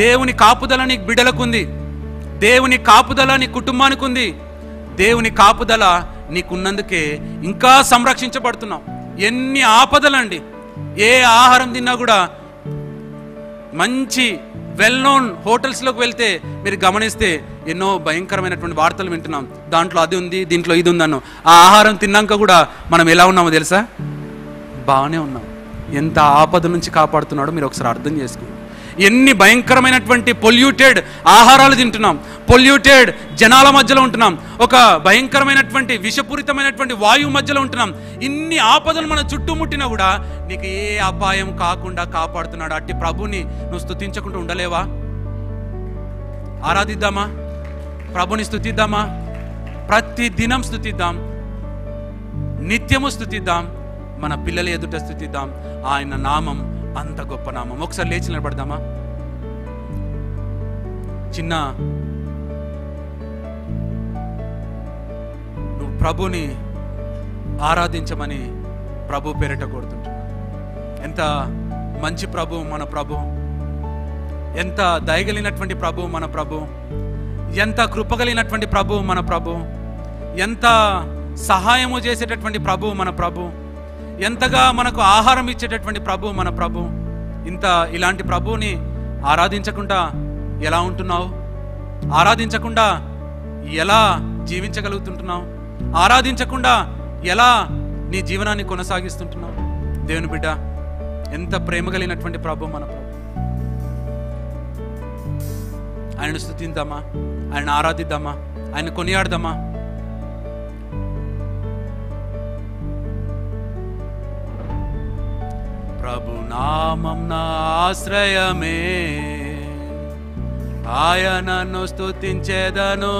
Speaker 1: దేవుని కాపుదల నీ బిడ్డలకు ఉంది, దేవుని కాపుదల నీ కుటుంబానికి ఉంది, దేవుని కాపుదల నీకున్నందుకే ఇంకా సంరక్షించబడుతున్నావు. ఎన్ని ఆపదలండి. ఏ ఆహారం తిన్నా కూడా మంచి వెల్ నోన్ హోటల్స్లోకి వెళ్తే మీరు గమనిస్తే ఎన్నో భయంకరమైనటువంటి వార్తలు వింటున్నాం. దాంట్లో అది ఉంది, దీంట్లో ఇది ఉందన్నాం. ఆ ఆహారం తిన్నాక కూడా మనం ఎలా ఉన్నామో తెలుసా? బాగానే ఉన్నాం. ఎంత ఆపద నుంచి కాపాడుతున్నాడో మీరు ఒకసారి అర్థం చేసుకోండి. ఎన్ని భయంకరమైనటువంటి పొల్యూటెడ్ ఆహారాలు తింటున్నాం, పొల్యూటెడ్ జనాల మధ్యలో ఉంటున్నాం, ఒక భయంకరమైనటువంటి విషపూరితమైనటువంటి వాయువు మధ్యలో ఉంటున్నాం. ఇన్ని ఆపదలు మన చుట్టుముట్టినా కూడా నీకు ఏ అపాయం కాకుండా కాపాడుతున్నాడు. అట్టి ప్రభుని నువ్వు స్తుతించకుండా ఉండలేవా? ఆరాధిద్దామా? ప్రభుని స్తుతిద్దామా? ప్రతి దినం స్తుతిద్దాం, నిత్యము స్తుతిద్దాం, మన పిల్లల ఎదుట స్తుతిద్దాం. ఆయన నామం అంత గొప్ప నామం. ఒకసారి లేచి నిలబడదామా? చిన్న నువ్వు ప్రభుని ఆరాధించమని ప్రభు పేరిట కోరుతుంటున్నా. ఎంత మంచి ప్రభు మన ప్రభు, ఎంత దయగలిగినటువంటి ప్రభు మన ప్రభు, ఎంత కృపగలిగినటువంటి ప్రభు మన ప్రభు, ఎంత సహాయము చేసేటటువంటి ప్రభు మన ప్రభు, ఎంతగా మనకు ఆహారం ఇచ్చేటటువంటి ప్రభు మన ప్రభు. ఇలాంటి ప్రభువుని ఆరాధించకుండా ఎలా ఉంటున్నావు? ఆరాధించకుండా ఎలా జీవించగలుగుతుంటున్నావు? ఆరాధించకుండా ఎలా నీ జీవనాన్ని కొనసాగిస్తుంటున్నావు? దేవుని బిడ్డ, ఎంత ప్రేమ కలిగినటువంటి ప్రభు మన ప్రభు. ఆయనను స్తుతిద్దామా? ఆయన ఆరాధిద్దామా? ఆయన కొనియాడదామా? ప్రభు నామం నా ఆశ్రయమే, ఆయనను స్తుతించేదను.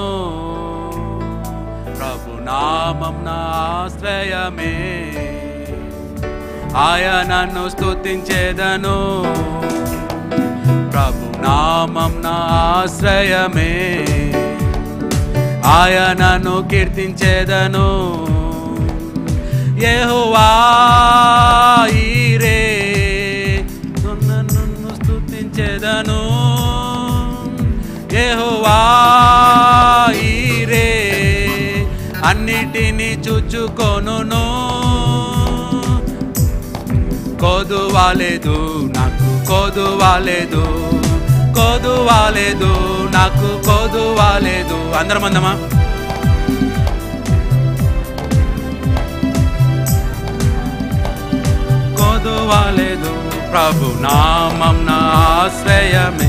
Speaker 1: ప్రభు నామం నా ఆశ్రయమే, ఆయనను స్తుతించేదను. ప్రభు నామం నా ఆశ్రయమే, ఆయనను కీర్తించేదను. యెహోవా ఈరే, నన్ను స్తుతించేదను. యెహోవా ఈరే, అన్నిటినీ చూచుకొనును. కొదువాలేదు నాకు, కొదువాలేదు, కొదువాలేదు నాకు, కొదువాలేదు. అందరం అందమా? కొదువాలేదు, ప్రభు నామం నా ఆశ్రయమే.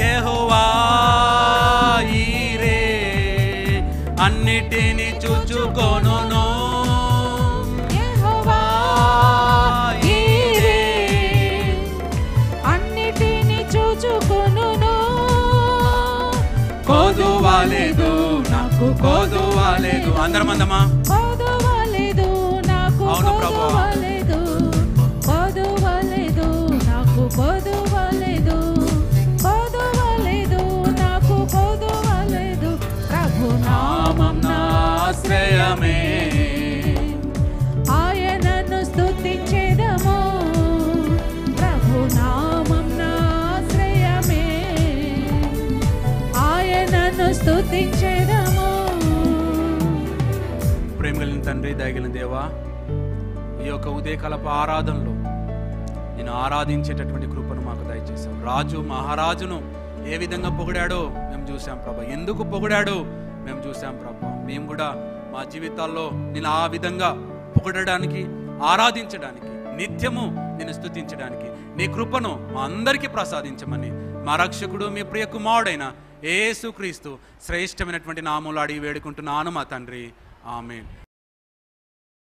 Speaker 1: యెహోవా ఈరే అన్నిటిని చూచుకొనును.
Speaker 3: యెహోవా ఈరే అన్నిటిని చూచుకొనును.
Speaker 1: కొదువలేదు నాకు కొదువలేదు. అందరం అందమా?
Speaker 3: కొదువలేదు నాకు
Speaker 1: అవును ప్రభువా.
Speaker 3: కొదువలేదు, కొదువలేదు నాకు కొదువలేదు, కొదువలేదు నాకు కొదువలేదు. ప్రభు నామం నా
Speaker 1: ఆశ్రయమే.
Speaker 3: ఆయనను స్తుతించెదము. ప్రభు నామం నా ఆశ్రయమే. ఆయనను స్తుతించెదము.
Speaker 1: ప్రేమ కలిగిన తండ్రి, దయగలిగిన దేవా, ఈ యొక్క ఉదయకాలపు ఆరాధనలో నేను ఆరాధించేటటువంటి కృపను మాకు దయచేశాం. రాజు మహారాజును ఏ విధంగా పొగిడాడో మేము చూసాం ప్రభా. ఎందుకు పొగిడాడో మేము చూసాం ప్రభా. మేము కూడా మా జీవితాల్లో నేను ఆ విధంగా పొగడడానికి, ఆరాధించడానికి, నిత్యము నేను స్తుతించడానికి నీ కృపను మా అందరికీ ప్రసాదించమని మా రక్షకుడు మీ ప్రియ కుమారుడైన యేసుక్రీస్తు శ్రేష్టమైనటువంటి నామములో అడిగి వేడుకుంటున్నాను మా తండ్రి. ఆమేన్.